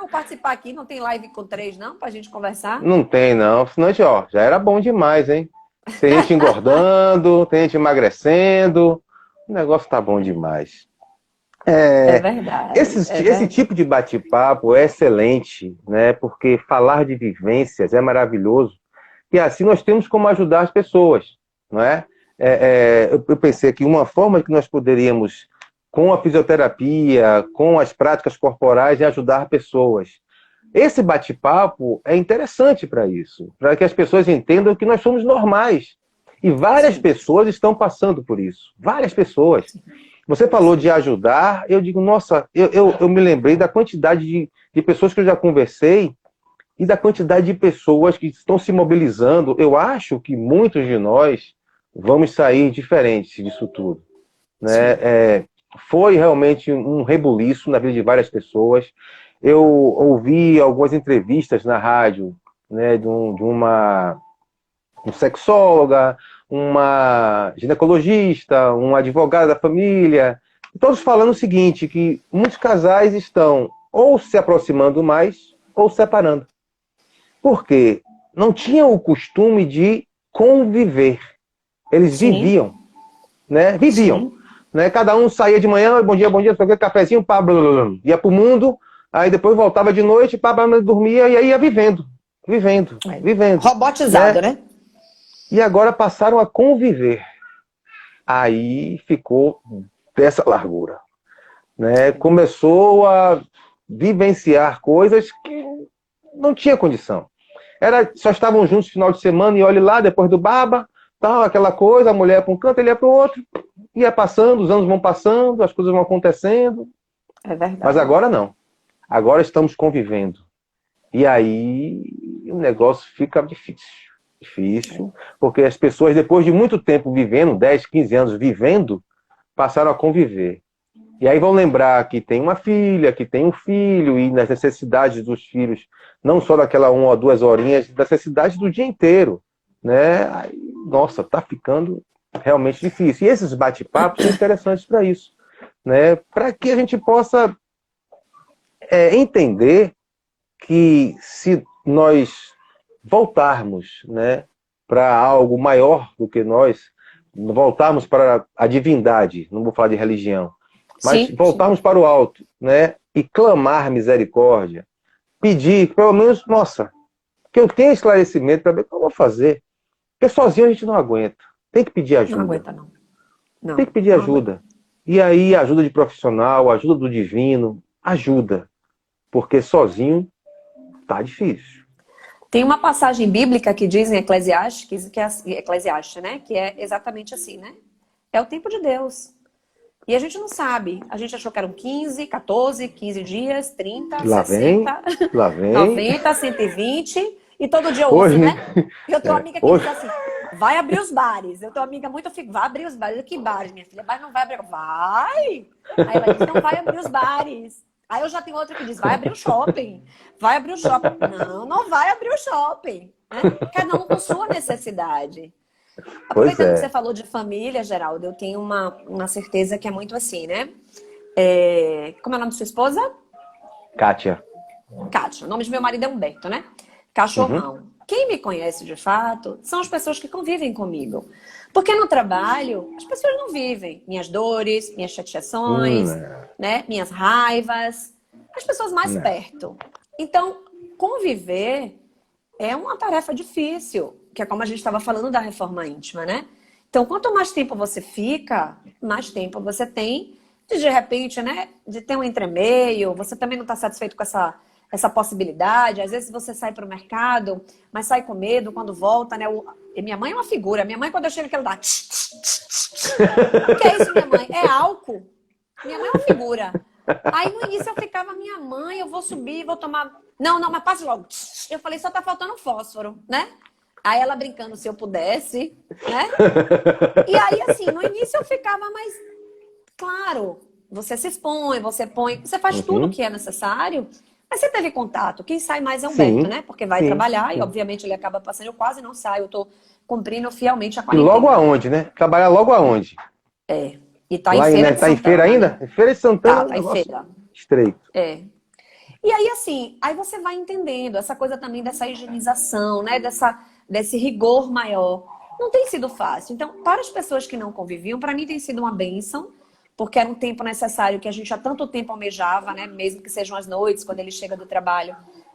Eu participar aqui, não tem live com 3, não, pra gente conversar? Não tem, não. Senão, já era bom demais, hein? Tem gente engordando, tem gente emagrecendo. O negócio tá bom demais. É verdade. Esse tipo de bate-papo é excelente, né? Porque falar de vivências é maravilhoso. E assim nós temos como ajudar as pessoas, não é? Eu pensei que uma forma que nós poderíamos, com a fisioterapia, com as práticas corporais, é ajudar pessoas. Esse bate-papo é interessante para isso, para que as pessoas entendam que nós somos normais. E várias pessoas estão passando por isso. Várias pessoas. Você falou de ajudar, eu digo, nossa, eu me lembrei da quantidade de pessoas que eu já conversei e da quantidade de pessoas que estão se mobilizando. Eu acho que muitos de nós vamos sair diferentes disso tudo, né? Foi realmente um rebuliço na vida de várias pessoas. Eu ouvi algumas entrevistas na rádio, né, de uma sexóloga, uma ginecologista, um advogado da família, todos falando o seguinte, que muitos casais estão ou se aproximando mais ou separando. Por quê? Não tinham o costume de conviver. Eles viviam, né? Viviam. Né? Cada um saía de manhã, bom dia, cafezinho, pá, blá, blá, blá, ia pro mundo, aí depois voltava de noite, pá, blá, blá, dormia e aí ia vivendo. Robotizado, né? E agora passaram a conviver. Aí ficou dessa largura, né? Começou a vivenciar coisas que não tinha condição. Só estavam juntos no final de semana e olhe lá, depois do baba, tal, aquela coisa, a mulher para um canto, ele ia para o outro, ia passando, os anos vão passando, as coisas vão acontecendo. É verdade. Mas agora não. Agora estamos convivendo. E aí o negócio fica difícil, porque as pessoas, depois de muito tempo vivendo, 10, 15 anos vivendo, passaram a conviver. E aí vão lembrar que tem uma filha, que tem um filho, e nas necessidades dos filhos, não só daquela 1 ou 2 horinhas, das necessidades do dia inteiro, né? Aí, nossa, tá ficando realmente difícil. E esses bate-papos são interessantes para isso, né? Para que a gente possa entender que se nós voltarmos, né, para algo maior do que nós, voltarmos para a divindade, não vou falar de religião, mas Sim, sim. voltarmos para o alto, né, e clamar misericórdia, pedir, pelo menos, nossa, que eu tenha esclarecimento para ver o que eu vou fazer, porque sozinho a gente não aguenta, tem que pedir Não ajuda, aguenta, não. tem Não, que pedir não aguenta. ajuda. E aí, ajuda de profissional, ajuda do divino, ajuda, porque sozinho tá difícil. Tem uma passagem bíblica que diz em Eclesiastes, Eclesiastes, né? Que é exatamente assim, né? É o tempo de Deus. E a gente não sabe. A gente achou que eram 15, 14, 15 dias, 30, Lá vem, 60, lá vem. 90, 120. E todo dia eu ouço, Hoje, né? né? Eu tenho uma amiga que Hoje, diz assim, vai abrir os bares. Eu tenho uma amiga muito, eu fico, vai abrir os bares. Eu, que bares, minha filha? Mas não vai abrir. Vai! Aí ela diz, não vai abrir os bares. Aí eu já tenho outra que diz, vai abrir o shopping. Vai abrir o shopping. Não, não vai abrir o shopping. Né? Cada um com sua necessidade. pois Aproveitando que você é. falou de família, Geraldo, eu tenho uma certeza que é muito assim, né? Como é o nome de sua esposa? Kátia. Kátia. O nome de meu marido é Humberto, né? Uhum. Cachorrão. Quem me conhece de fato são as pessoas que convivem comigo. Porque no trabalho, as pessoas não vivem minhas dores, minhas chateações, Não, né? Minhas raivas. As pessoas mais não. perto. Então, conviver é uma tarefa difícil, que é como a gente estava falando da reforma íntima, né? Então, quanto mais tempo você fica, mais tempo você tem de repente, né, de ter um entremeio, você também não está satisfeito com essa possibilidade. Às vezes você sai para o mercado, mas sai com medo quando volta, né? E minha mãe é uma figura. Minha mãe, quando eu chego aqui, ela dá... O que é isso, minha mãe? É álcool. Minha mãe é uma figura. Aí no início eu ficava, minha mãe, eu vou subir, vou tomar. Não, não, mas passa logo. Eu falei, só tá faltando fósforo, né? Aí ela brincando se eu pudesse, né? E aí, assim, no início eu ficava, mas claro, você se expõe, você põe, você faz tudo o Uhum. que é necessário, mas você teve contato. Quem sai mais é Humberto, Sim, né? Porque vai sim, trabalhar e, sim. obviamente, ele acaba passando. Eu quase não saio, eu tô cumprindo fielmente a E logo quarentena. aonde, né? Trabalhar logo aonde? É. E tá em Lá em, Feira né? de Tá em feira Santana, né? ainda? Em Feira de Santana, Tá em negócio feira. estreito. É. E aí, assim, aí você vai entendendo essa coisa também dessa higienização, né? Desse rigor maior. Não tem sido fácil. Então, para as pessoas que não conviviam, para mim tem sido uma bênção, porque era um tempo necessário que a gente há tanto tempo almejava, né? Mesmo que sejam as noites, quando ele chega do trabalho.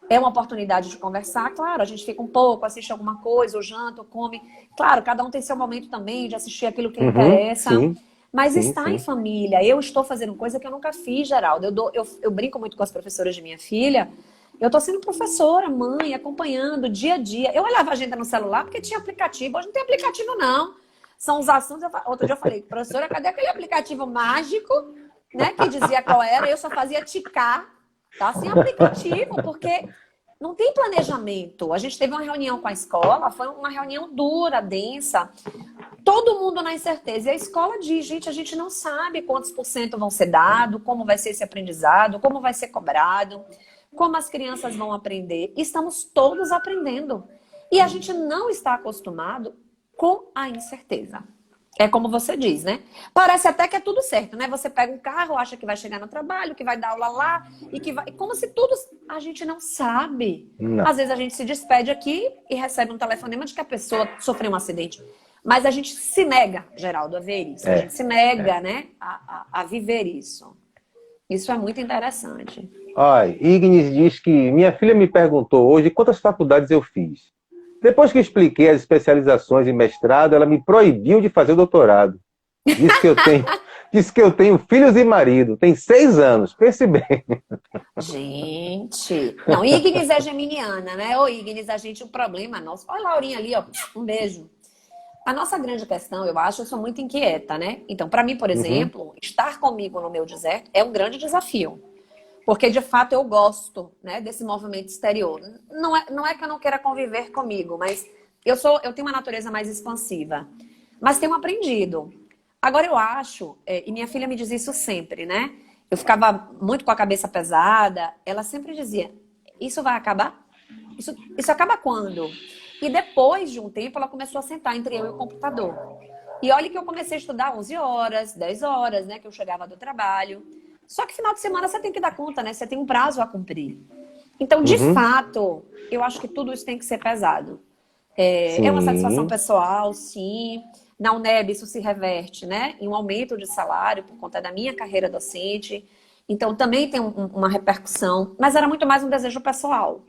É uma oportunidade de conversar. Claro, a gente fica um pouco, assiste alguma coisa, ou janta, ou come. Claro, cada um tem seu momento também de assistir aquilo que lhe Uhum. interessa. Sim, Mas sim, estar em sim. família, eu estou fazendo coisa que eu nunca fiz, Geraldo. Eu brinco muito com as professoras de minha filha. Eu estou sendo professora, mãe, acompanhando dia a dia. Eu olhava a agenda no celular porque tinha aplicativo. Hoje não tem aplicativo, não. São os assuntos. Outro dia eu falei, professora, cadê aquele aplicativo mágico, né? Que dizia qual era, eu só fazia ticar, tá? Sem aplicativo, porque não tem planejamento. A gente teve uma reunião com a escola, foi uma reunião dura, densa. Todo mundo na incerteza. E a escola diz, gente, a gente não sabe quantos por cento vão ser dados, como vai ser esse aprendizado, como vai ser cobrado, como as crianças vão aprender. Estamos todos aprendendo. E a gente não está acostumado com a incerteza. É como você diz, né? Parece até que é tudo certo, né? Você pega um carro, acha que vai chegar no trabalho, que vai dar aula lá, e que vai. Como se tudo. A gente não sabe. Não. Às vezes a gente se despede aqui e recebe um telefonema de que a pessoa sofreu um acidente. Mas a gente se nega, Geraldo, a ver isso. A É, gente se nega, é. né, a viver isso. Isso é muito interessante. Olha, Ignis diz que minha filha me perguntou hoje quantas faculdades eu fiz. Depois que expliquei as especializações e mestrado, ela me proibiu de fazer doutorado. Disse que eu tenho filhos e marido. Tem 6 anos. Pense bem. Gente. Não, Ignis é geminiana, né? Ô, Ignis, a gente, um problema nosso. Olha a Laurinha ali, ó. Um beijo. A nossa grande questão, eu acho, eu sou muito inquieta, né? Então, para mim, por Uhum, exemplo, estar comigo no meu deserto é um grande desafio. Porque, de fato, eu gosto, né, desse movimento exterior. Não é que eu não queira conviver comigo, mas eu tenho uma natureza mais expansiva. Mas tenho aprendido. Agora eu acho, e minha filha me diz isso sempre, né? Eu ficava muito com a cabeça pesada, ela sempre dizia, isso vai acabar? Isso acaba quando? E depois de um tempo, ela começou a sentar entre eu e o computador. E olha que eu comecei a estudar 11 horas, 10 horas, né? Que eu chegava do trabalho. Só que final de semana você tem que dar conta, né? Você tem um prazo a cumprir. Então, de Uhum. fato, eu acho que tudo isso tem que ser pesado. É uma satisfação Sim, pessoal, sim. Na UNEB, isso se reverte, né? Em um aumento de salário por conta da minha carreira docente. Então, também tem uma repercussão. Mas era muito mais um desejo pessoal.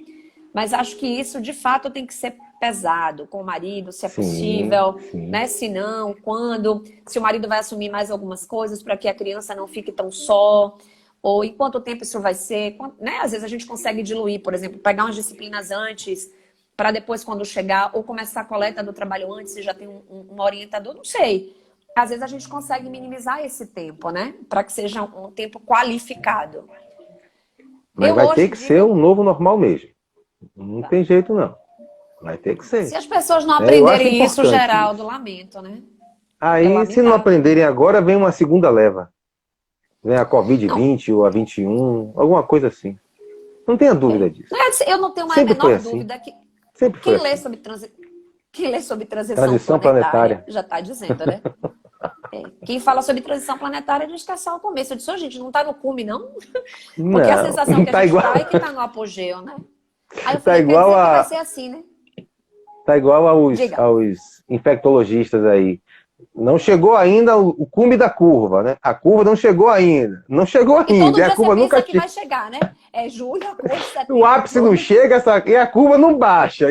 Mas acho que isso, de fato, tem que ser pesado com o marido, se é sim, possível, sim. né? Se não, quando, se o marido vai assumir mais algumas coisas para que a criança não fique tão só, ou em quanto tempo isso vai ser, né? Às vezes a gente consegue diluir, por exemplo, pegar umas disciplinas antes, para depois, quando chegar, ou começar a coleta do trabalho antes, se já tem um orientador, não sei. Às vezes a gente consegue minimizar esse tempo, né? Para que seja um tempo qualificado. Mas Eu vai ter hoje que ser digo, o novo normal mesmo. Não tem jeito, não. Vai ter que se ser. as pessoas não Eu acho aprenderem isso, importante Geraldo, isso. lamento, né? É Aí, se não lamentável. aprenderem agora, vem uma segunda leva. Vem a Não, Covid-20 ou a 21, alguma coisa assim. Não tenha dúvida disso. eu não tenho a Sempre foi menor assim. dúvida que Sempre foi quem lê assim. sobre, quem lê sobre transição Transição planetária planetária. já está dizendo, né? Quem fala sobre transição planetária, a gente está só no começo. Eu disse, gente, não está no cume, não? Porque a Não, sensação que a tá gente igual, está é que está no apogeu, né? Aí eu tá falei, quer igual dizer que vai a, ser assim, né? tá igual Diga. aos infectologistas aí. Não chegou ainda o cume da curva, né? A curva não chegou ainda. Não chegou E todo ainda. E a dia você curva nunca pensa que chega. vai chegar, né? É julho, agosto, O setembro, ápice não outubro. chega e a curva não baixa.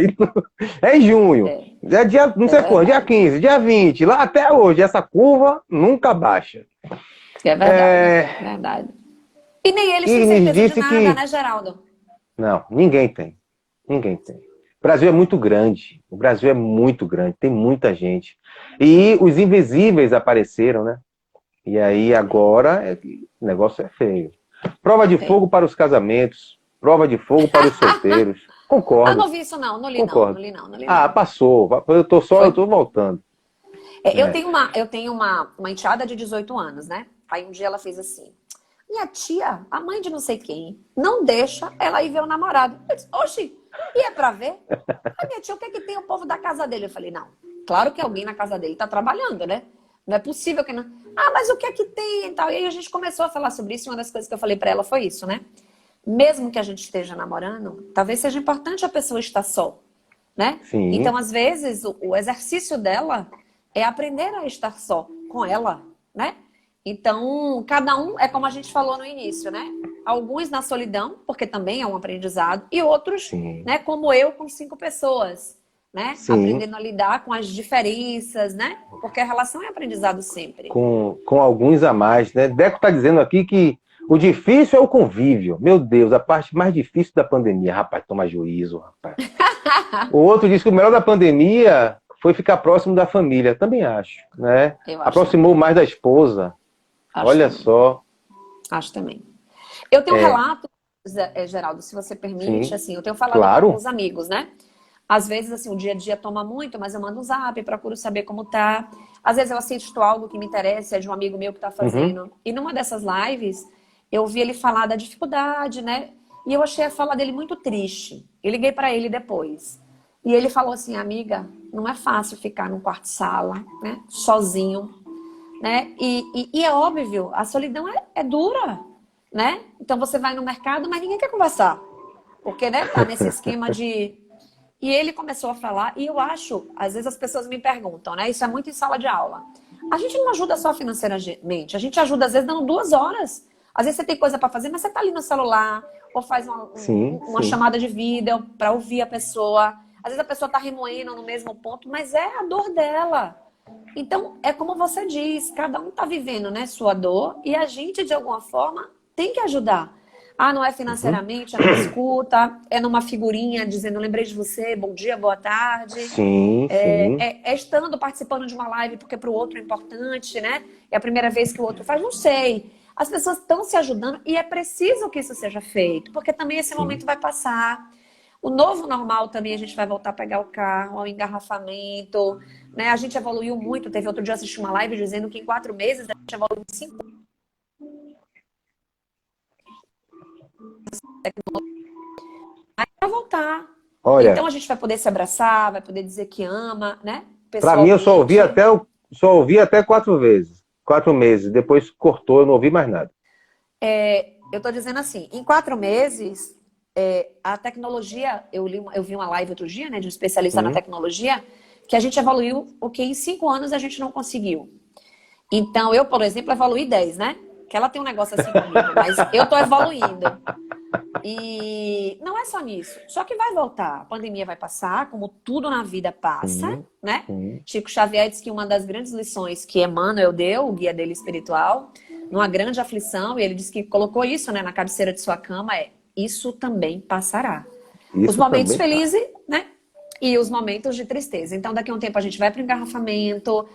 É em junho. É, É dia, não é sei quando, dia verdade. 15, dia 20, lá até hoje. Essa curva nunca baixa. É verdade. É, Verdade. E nem eles têm e me certeza de disse nada, que. né, Geraldo? Não, ninguém tem. Ninguém tem. O Brasil é muito grande. O Brasil é muito grande. Tem muita gente. E os invisíveis apareceram, né? E aí agora o negócio é feio. Prova de É. fogo para os casamentos. Prova de fogo para os solteiros. Ah, Concordo, não vi isso não, não li não, não concordo. li não, não li Ah, não. passou. Eu Foi? tô voltando. Eu É. tenho uma enteada de 18 anos, né? Aí um dia ela fez assim, minha tia, a mãe de não sei quem, não deixa ela ir ver o namorado. Eu disse, oxi, e é pra ver? Aí minha tia, o que é que tem o povo da casa dele? Eu falei, não, claro que alguém na casa dele tá trabalhando, né? Não é possível que não... Ah, mas o que é que tem e tal? E aí a gente começou a falar sobre isso e uma das coisas que eu falei pra ela foi isso, né? Mesmo que a gente esteja namorando, talvez seja importante a pessoa estar só, né? Sim, Então, às vezes, o exercício dela é aprender a estar só com ela, né? Então, cada um é como a gente falou no início, né? Alguns na solidão, porque também é um aprendizado, e outros, sim, né, como eu com 5 pessoas, né? sim. Aprendendo a lidar com as diferenças, né? Porque a relação é aprendizado sempre. Com alguns a mais, né? Deco tá dizendo aqui que o difícil é o convívio. Meu Deus, a parte mais difícil da pandemia. Rapaz, toma juízo, rapaz. O outro disse que o melhor da pandemia foi ficar próximo da família. Também acho, né? Eu acho Aproximou também. mais da esposa. Acho Olha também. só. Acho também. Eu tenho um É, relato, Geraldo, se você permite, sim, assim, eu tenho falado com claro. alguns amigos, né? Às vezes, assim, o dia a dia toma muito, mas eu mando um zap, procuro saber como tá. Às vezes eu assisto algo que me interessa, é de um amigo meu que tá Uhum, fazendo. E numa dessas lives, eu ouvi ele falar da dificuldade, né? E eu achei a fala dele muito triste. Eu liguei para ele depois. E ele falou assim, amiga, não é fácil ficar num quarto-sala, né? Sozinho, né? E é óbvio, a solidão é dura, né? Então você vai no mercado, mas ninguém quer conversar. Porque, né, tá nesse esquema de... E ele começou a falar, e eu acho, às vezes as pessoas me perguntam, né? Isso é muito em sala de aula. A gente não ajuda só financeiramente, a gente ajuda às vezes dando 2 horas. Às vezes você tem coisa para fazer, mas você tá ali no celular, ou faz sim, uma sim. chamada de vídeo para ouvir a pessoa. Às vezes a pessoa tá remoendo no mesmo ponto, mas é a dor dela. Então, é como você diz, cada um está vivendo, né, sua dor e a gente, de alguma forma, tem que ajudar. Ah, não é Uhum. financeiramente, é numa escuta, é numa figurinha dizendo lembrei de você, bom dia, boa tarde. Sim, sim, É estando participando de uma live porque para o outro é importante, né? É a primeira vez que o outro faz, não sei. As pessoas estão se ajudando e é preciso que isso seja feito, porque também esse sim. momento vai passar. O novo normal também, a gente vai voltar a pegar o carro, ao engarrafamento, né? A gente evoluiu muito. Teve outro dia, eu assisti uma live dizendo que em 4 meses a gente evoluiu em 5 para voltar. Então Olha, a gente vai poder se abraçar, vai poder dizer que ama, né? pra mim eu Pessoalmente. só ouvi até 4 vezes. 4 meses. Depois cortou, eu não ouvi mais nada. Eu tô dizendo assim, em 4 meses, a tecnologia, eu vi uma live outro dia, né, de um especialista na Hum, tecnologia, que a gente evoluiu o que em 5 anos a gente não conseguiu. Então, eu, por exemplo, evoluí 10, né? Que ela tem um negócio assim comigo, mas eu tô evoluindo. E não é só nisso. Só que vai voltar. A pandemia vai passar, como tudo na vida passa, sim, né? sim. Chico Xavier disse que uma das grandes lições que Emmanuel deu, o guia dele espiritual, numa grande aflição, e ele disse que colocou isso, né, na cabeceira de sua cama, isso também passará. Os Isso momentos também passa. felizes, né? E os momentos de tristeza. Então, daqui a um tempo a gente vai para o engarrafamento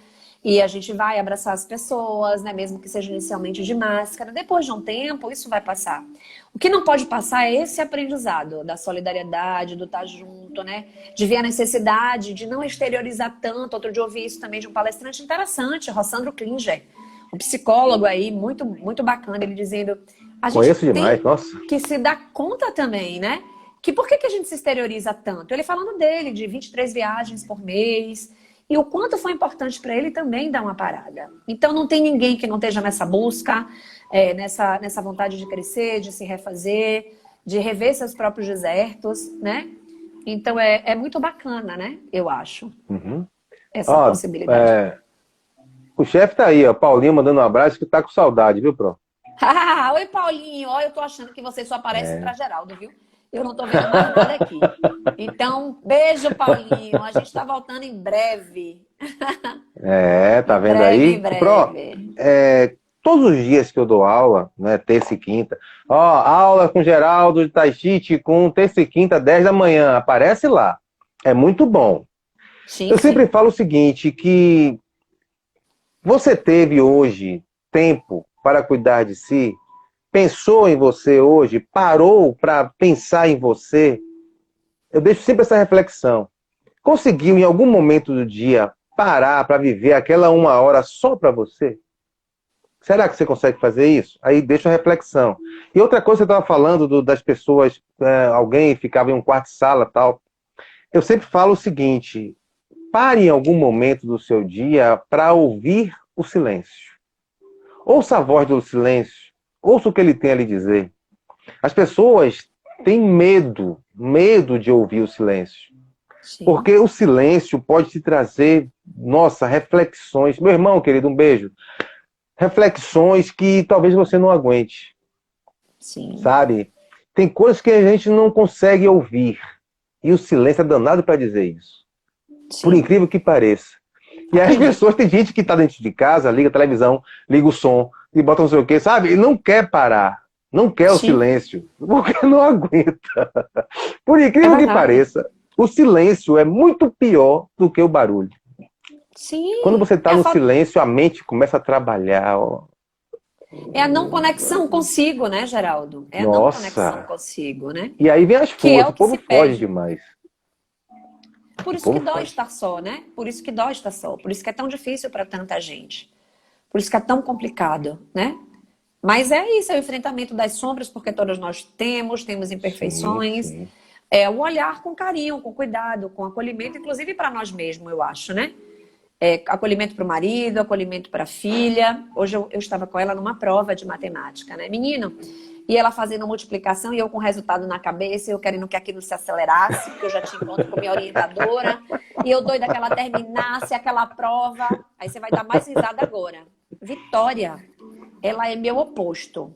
e a gente vai abraçar as pessoas, né? Mesmo que seja inicialmente de máscara. Depois de um tempo, isso vai passar. O que não pode passar é esse aprendizado da solidariedade, do estar junto, né? De ver a necessidade de não exteriorizar tanto. Outro dia eu ouvi isso também de um palestrante interessante, Rossandro Klinger, um psicólogo aí, muito, muito bacana, ele dizendo, a gente Conheço demais, tem nossa. que se dar conta também, né? Que por que a gente se exterioriza tanto? Ele falando dele, de 23 viagens por mês, e o quanto foi importante para ele também dar uma parada. Então não tem ninguém que não esteja nessa busca, nessa vontade de crescer, de se refazer, de rever seus próprios desertos, né? Então é muito bacana, né? Eu acho, Uhum. essa Ó, possibilidade. o chefe tá aí, ó. Paulinho mandando um abraço que tá com saudade, viu, Pro? Oi, Paulinho. Ó, eu tô achando que você só aparece É. para Geraldo, viu? Eu não tô vendo mais nada aqui. Então, beijo, Paulinho. A gente tá voltando em breve. Tá Em vendo breve, em aí? Pro, breve. todos os dias que eu dou aula, né, terça e quinta, ó, aula com Geraldo de Tai Chi, com terça e quinta, 10 da manhã, aparece lá. É muito bom. Sim, Eu sempre sim. falo o seguinte, que você teve hoje tempo para cuidar de si, pensou em você hoje, parou para pensar em você. Eu deixo sempre essa reflexão. Conseguiu em algum momento do dia parar para viver aquela 1 hora só para você? Será que você consegue fazer isso? Aí deixa a reflexão. E outra coisa, você estava falando das pessoas, alguém ficava em um quarto-sala e tal. Eu sempre falo o seguinte: pare em algum momento do seu dia para ouvir o silêncio. Ouça a voz do silêncio. Ouça o que ele tem a lhe dizer. As pessoas têm medo de ouvir o silêncio. Sim, Porque o silêncio pode te trazer, nossa, reflexões. Meu irmão querido, um beijo. Reflexões que talvez você não aguente, sim. sabe? Tem coisas que a gente não consegue ouvir. E o silêncio é danado para dizer isso. Por Sim. incrível que pareça. E aí as Acredito. pessoas, tem gente que está dentro de casa, liga a televisão, liga o som e bota não sei o quê, sabe? E não quer parar. Não quer o Sim. silêncio. Porque não aguenta. Por É incrível que verdade. pareça, o silêncio é muito pior do que o barulho. Quando Sim. você está no silêncio, a mente começa a trabalhar. Ó. É a não conexão consigo, né, Geraldo? É a não conexão Nossa! consigo, né? E aí vem as Que é fugas. o O que povo se foge perde. demais. Por O isso que povo dói foge. estar só, né? Por isso que dói estar só. Por isso que é tão difícil para tanta gente. Por isso que é tão complicado, né? Mas é isso, é o enfrentamento das sombras, porque todas nós temos Sim, imperfeições. sim. É o olhar com carinho, com cuidado, com acolhimento, inclusive para nós mesmos, eu acho, né? Acolhimento para o marido, acolhimento para a filha. Hoje eu estava com ela numa prova de matemática, né, menino? E ela fazendo multiplicação e eu com o resultado na cabeça, eu querendo que aquilo se acelerasse, porque eu já tinha encontro com minha orientadora, e eu doida que ela terminasse aquela prova. Aí você vai dar mais risada agora. Vitória, ela é meu oposto.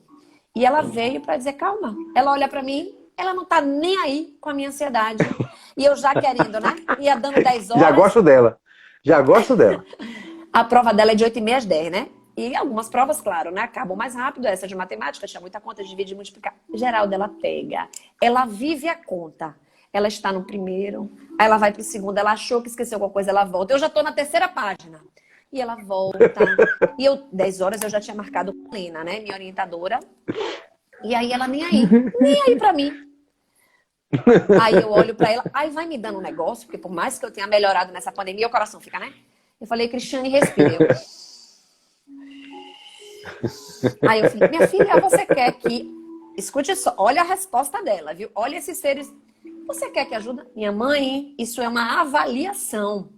E ela veio para dizer, calma. Ela olha para mim, ela não tá nem aí com a minha ansiedade. E eu já querendo, né? Ia dando 10 Já horas, gosto dela. Já gosto dela. a prova dela é de 8h30 às 10, né? E algumas provas, claro, né? Acabam mais rápido. Essa de matemática tinha muita conta de dividir e multiplicar. Geraldo, ela pega. Ela vive a conta. Ela está no primeiro, aí ela vai para o segundo. Ela achou que esqueceu alguma coisa, ela volta. Eu já estou na terceira página. E ela volta. E eu, 10 horas, eu já tinha marcado com a Lena, né? Minha orientadora. E aí ela nem aí. Nem aí para mim. Aí eu olho pra ela, aí vai me dando um negócio, porque por mais que eu tenha melhorado nessa pandemia, o coração fica, né? Eu falei, Cristiane, respira. Aí eu falei, minha filha, você quer que... Escute só, olha a resposta dela, viu? Olha esses seres... Você quer que ajude? Minha mãe, isso é uma avaliação.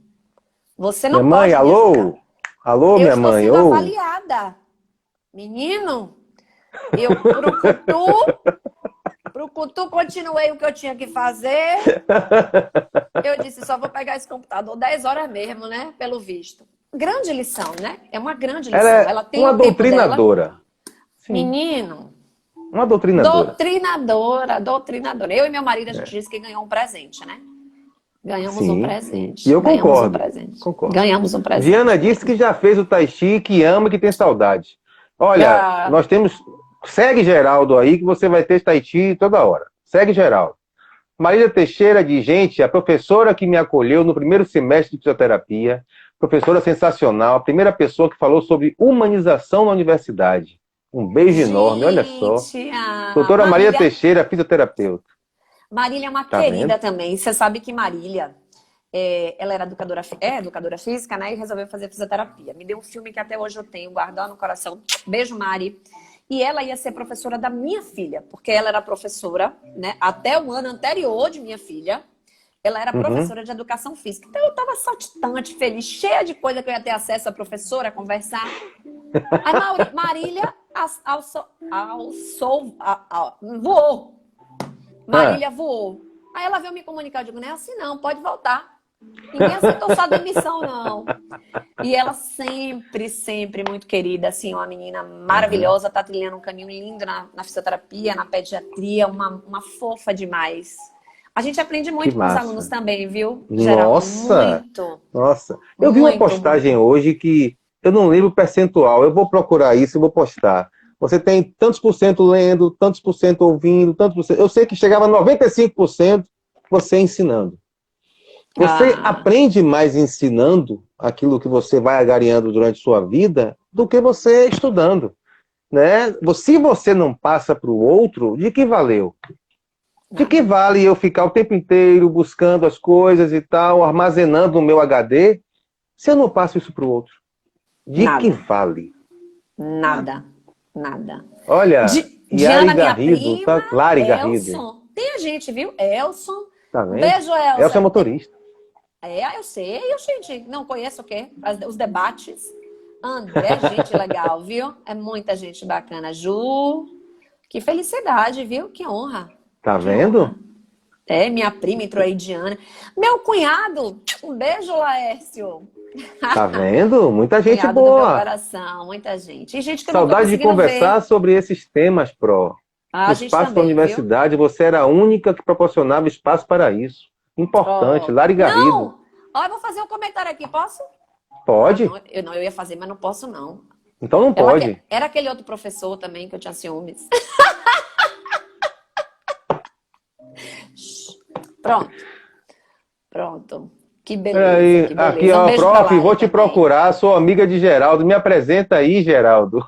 Você Minha não mãe, pode me alô? ajudar. Alô, Eu minha estou mãe, sendo ô? avaliada. Menino, eu pro cutu continuei o que eu tinha que fazer. Eu disse, só vou pegar esse computador 10 horas mesmo, né? Pelo visto. Grande lição, né? É uma grande Ela lição. é Ela tem uma o tempo dela. doutrinadora. Sim, Menino, uma doutrinadora. doutrinadora, doutrinadora. Eu e meu marido, a gente disse que ganhou um presente, né? Ganhamos um Sim, sim. E presente. eu Ganhamos um concordo, presente. concordo. Ganhamos um Diana presente. disse que já fez o tai chi, que ama, que tem saudade. Olha, Ah, nós temos... Segue Geraldo aí, que você vai ter tai chi toda hora. Segue Geraldo. Marília Teixeira diz, gente, a professora que me acolheu no primeiro semestre de fisioterapia, professora sensacional, a primeira pessoa que falou sobre humanização na universidade. Um beijo enorme, olha só. gente, Doutora Marília Teixeira, fisioterapeuta. Marília é uma Tá vendo? querida também. Você sabe que Marília, ela era educadora, educadora física, né? E resolveu fazer fisioterapia. Me deu um filme que até hoje eu tenho guardado no coração. Beijo, Mari. E ela ia ser professora da minha filha, porque ela era professora, né? Até o ano anterior de minha filha, ela era Uhum. professora de educação física. Então eu estava saltitante, feliz, cheia de coisa que eu ia ter acesso à professora, a conversar. Aí Marília voou. Ah, Marília voou. Aí ela veio me comunicar, eu digo, não é assim não, pode voltar. Ninguém aceitou sua demissão, não. E ela sempre, sempre muito querida, assim, uma menina uhum. maravilhosa, tá trilhando um caminho lindo na fisioterapia, na pediatria, uma fofa demais. A gente aprende Que muito com os alunos massa. também, viu, Geraldo? Nossa, Muito, nossa. Eu vi uma muito, postagem muito. hoje que eu não lembro o percentual. Eu vou procurar isso e vou postar. Você tem tantos por cento lendo, tantos por cento ouvindo, tantos por cento. Eu sei que chegava a 95% você ensinando. Você Ah, aprende mais ensinando aquilo que você vai agariando durante sua vida do que você estudando, né? Se você não passa para o outro, de que valeu? De que nada, vale eu ficar o tempo inteiro buscando as coisas e tal, armazenando no meu HD, se eu não passo isso para o outro? De que nada, vale? nada, nada. Olha, Yari Diana, minha Garrido, prima, tá? Lari Garrido, Elson. Tem a gente, viu? Elson. tá Um vendo? beijo, Elsa é Elsa. motorista. Eu sei, eu, gente. Não conheço o quê? Os debates. André, gente legal, viu? É muita gente bacana. Ju, que felicidade, viu? Que honra. Tá Que honra. vendo? Minha prima entrou aí, Diana. Meu cunhado, um beijo, Laércio. Tá vendo? Muita gente Cunhado do meu boa. coração, muita gente. E gente que eu não tô Saudade de conseguindo conversar ver. sobre esses temas, Pro. Ah, No a gente espaço da também, viu? universidade, você era a única que proporcionava espaço para isso. Importante. Ó, Lari Garrido. não! Ó, eu vou fazer um comentário aqui, posso? Ah, Pode? não, eu ia fazer, mas não posso, não. Então não pode. Era aquele outro professor também que eu tinha ciúmes. Pronto, pronto. Que beleza, Aí, que aqui, beleza. Um ó, beijo pra prof, Lari vou te também. procurar, sou amiga de Geraldo. Me apresenta aí, Geraldo.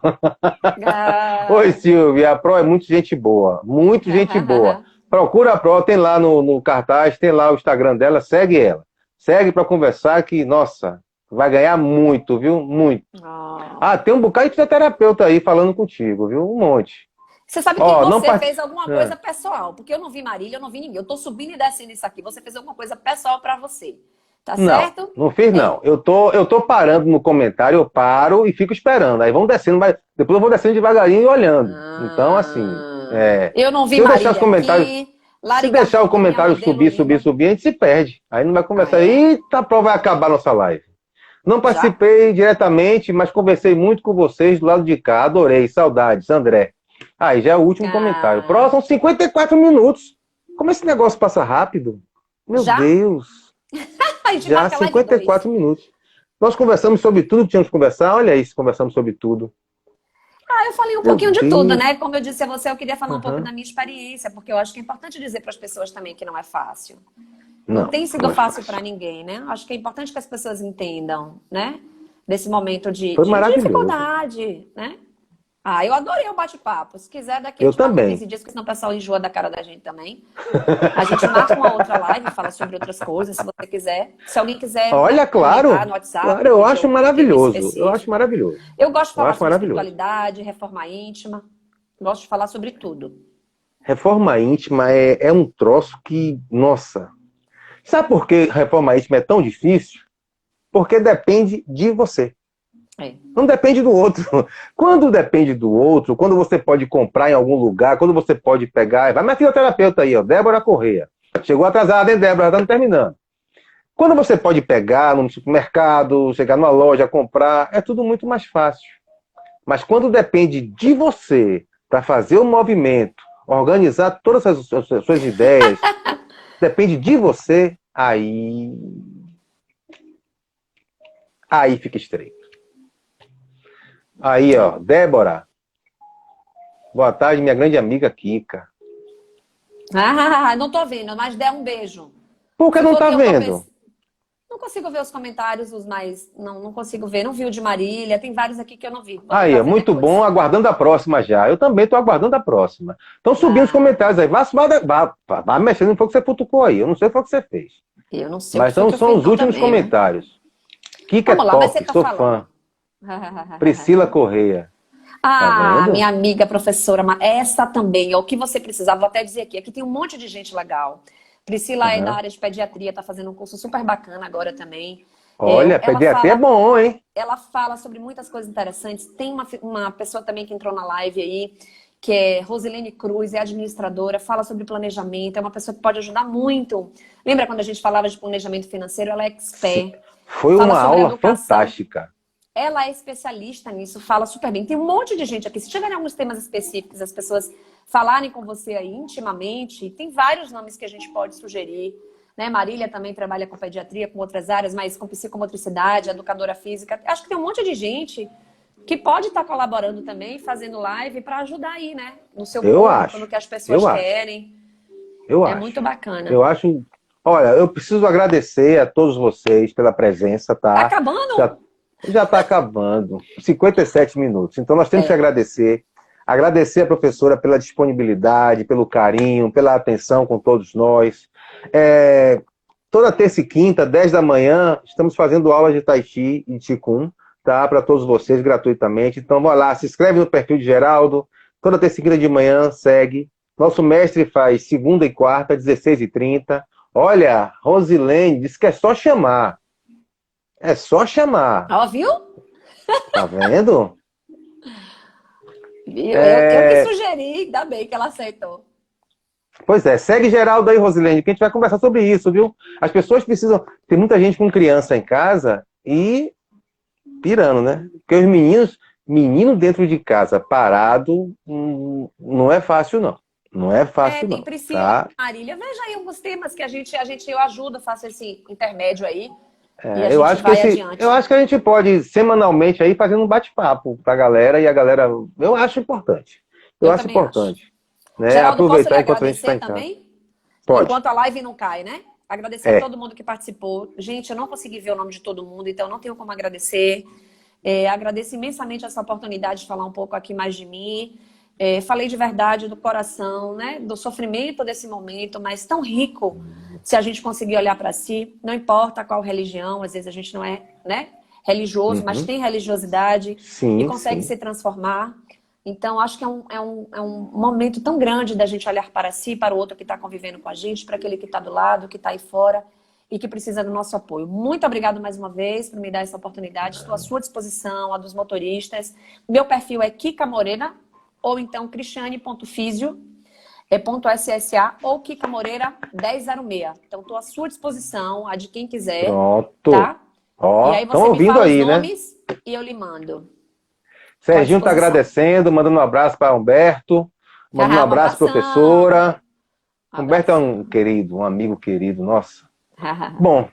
Oi, Ah, Silvia. A Pro é muito gente boa. Muito gente boa. Procura a Pro, tem lá no cartaz, tem lá o Instagram dela, segue ela. Segue para conversar que, nossa, vai ganhar muito, viu? Muito. ó. Ah, tem um bocado de fisioterapeuta aí falando contigo, viu? Um monte. Você sabe que Ó, não você part... fez alguma Ah, coisa pessoal, porque eu não vi Marília, eu não vi ninguém. Eu tô subindo e descendo isso aqui. Você fez alguma coisa pessoal pra você. Tá Não, certo? não fiz É. não. Eu tô parando no comentário, eu paro e fico esperando. Aí vão descendo, mas depois eu vou descendo devagarinho e olhando. Então, assim, Eu não vi se eu deixar os Marília comentários, aqui. se Lari deixar o Garrido, minha comentário modelo subir, subir, linda. subir, a gente se perde. Aí não vai Ah, conversar. é? Eita, a prova vai acabar a nossa live. Não Já? participei diretamente, mas conversei muito com vocês do lado de cá. Adorei, saudades, André. Aí já é o último comentário. Ah, Próximo, 54 minutos. Como esse negócio passa rápido? Meu já? Deus. A gente Já marca live 2. 54 minutos. Nós conversamos sobre tudo que tínhamos que conversar. Olha isso, conversamos sobre tudo. Ah, eu falei um Meu pouquinho de tudo, Deus. né? Como eu disse a você, eu queria falar um pouco Aham. da minha experiência, porque eu acho que é importante dizer para as pessoas também que não é fácil. Não Não, tem sido não é fácil fácil. para ninguém, né? Acho que é importante que as pessoas entendam, né? Desse momento de, Foi de maravilhoso. dificuldade, né? Ah, eu adorei o bate-papo. Se quiser, daqui a Eu gente marca também. 15 dias, porque senão o pessoal enjoa da cara da gente também. A gente marca uma outra live, fala sobre outras coisas, se você quiser. Se alguém quiser, né, Olha, comentar claro, no WhatsApp, claro, eu pedir acho algum tema maravilhoso. Eu acho específico. maravilhoso. Eu gosto de Eu falar acho sobre maravilhoso. espiritualidade, reforma íntima. Gosto de falar sobre tudo. Reforma íntima é um troço que, nossa. Sabe por que reforma íntima é tão difícil? Porque depende de você. É. Não depende do outro. Quando depende do outro, quando você pode comprar em algum lugar, quando você pode pegar. Vai minha fisioterapeuta aí, ó, Débora Correia. Chegou atrasada, hein, Débora? Já estamos terminando. Quando você pode pegar no supermercado, chegar numa loja, comprar, é tudo muito mais fácil. Mas quando depende de você para fazer o movimento, organizar todas as suas ideias, depende de você, aí fica estreito. Aí, ó, Débora, boa tarde, minha grande amiga Kika. Ah, não tô vendo, mas dê um beijo. Por que Se não for tá que eu tô vendo? pensando. Não consigo ver os comentários, os mais. Não, não consigo ver. Não vi o de Marília. Tem vários aqui que eu não vi. Vou Aí, tentar ó, ver muito bom, depois. aguardando a próxima já. Eu também estou aguardando a próxima. Estão subindo os Ah, comentários aí. Vá mexendo no fogo que você futucou aí. Eu não sei o que você fez. eu não sei o Mas que foi então que eu são fiz, os não, últimos também, viu? comentários. Kika é Vamos lá, mas você top, tá sou fã. falando. Priscila Correia. Tá Ah, vendo? minha amiga professora, essa também, é o que você precisava, vou até dizer aqui. Aqui tem um monte de gente legal. Priscila é da Uhum. área de pediatria, tá fazendo um curso super bacana agora também. Olha, pediatria é bom, hein? Ela fala sobre muitas coisas interessantes. Tem uma pessoa também que entrou na live aí, que é Rosilene Cruz, é administradora, fala sobre planejamento, é uma pessoa que pode ajudar muito. Lembra quando a gente falava de planejamento financeiro? Ela é expert, Foi fala uma sobre aula educação. fantástica. Ela é especialista nisso, fala super bem. Tem um monte de gente aqui. Se tiverem alguns temas específicos, as pessoas falarem com você aí intimamente, tem vários nomes que a gente pode sugerir. Né? Marília também trabalha com pediatria, com outras áreas, mas com psicomotricidade, educadora física. Acho que tem um monte de gente que pode estar colaborando também, fazendo live para ajudar aí, né? No seu Eu público, acho. no que as pessoas Eu acho. querem. Eu É acho. muito bacana. Eu acho. Olha, eu preciso agradecer a todos vocês pela presença, Tá tá? acabando? Já já está acabando. 57 minutos. Então nós temos que É. agradecer. Agradecer a professora pela disponibilidade, pelo carinho, pela atenção com todos nós. Toda terça e quinta, 10 da manhã, estamos fazendo aulas de Tai Chi e Qigong, tá? Para todos vocês, gratuitamente. Então, vai lá, se inscreve no perfil de Geraldo. Toda terça e quinta de manhã, segue. Nosso mestre faz segunda e quarta, 16h30. Olha, Rosilene disse que é só chamar. É só chamar. Ó, viu? Tá vendo? Viu? Eu que sugeri, ainda bem que ela aceitou. Pois é, segue Geraldo aí, Rosilene, que a gente vai conversar sobre isso, viu? As pessoas precisam. Tem muita gente com criança em casa e pirando, né? Porque os menino dentro de casa parado, não é fácil, não. Não é fácil, Tem não, Priscila, tá? Marília, veja aí alguns temas que eu ajudo, faço esse intermédio aí e a Eu gente acho que vai eu adiante. acho que a gente pode semanalmente aí fazendo um bate-papo pra galera e a galera, eu acho importante. Eu Eu acho também acho. importante, né? Geraldo, posso lhe Aproveitar enquanto a gente está agradecer em casa. também? Pode. Enquanto a live não cai, né? Agradecer a É. todo mundo que participou. Gente, eu não consegui ver o nome de todo mundo, então não tenho como agradecer. Agradeço imensamente essa oportunidade de falar um pouco aqui mais de mim. Falei de verdade, do coração, né? Do sofrimento desse momento, mas tão rico se a gente conseguir olhar para si. Não importa qual religião, às vezes a gente não é, né, religioso, mas Uhum. tem religiosidade e Sim, consegue sim. se transformar. Então, acho que é um momento tão grande da gente olhar para si, para o outro que está convivendo com a gente, para aquele que está do lado, que está aí fora e que precisa do nosso apoio. Muito obrigado mais uma vez por me dar essa oportunidade. Estou à sua disposição, a dos motoristas. Meu perfil é Kika Morena, ou então cristiane.fisio, .ssa, ou Kika Moreira 1006. Então, estou à sua disposição, a de quem quiser, Pronto. tá? E Ó, aí estão você me ouvindo fala os aí, né? nomes e eu lhe mando. Estou à Serginho está disposição. agradecendo, mandando um abraço para Humberto, mandando um Um abraço, abração. professora. Um Humberto é abraço. um querido, um amigo querido, nossa. Bom,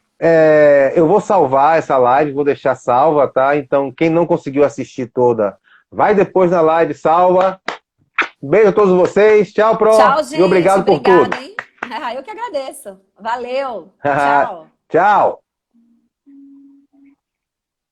eu vou salvar essa live, vou deixar salva, tá? Então, quem não conseguiu assistir toda, vai depois na live, salva. Beijo a todos vocês, tchau, Pro, Tchau, e gente. obrigado por Obrigada, tudo. hein? Eu que agradeço. Valeu. Tchau. Tchau.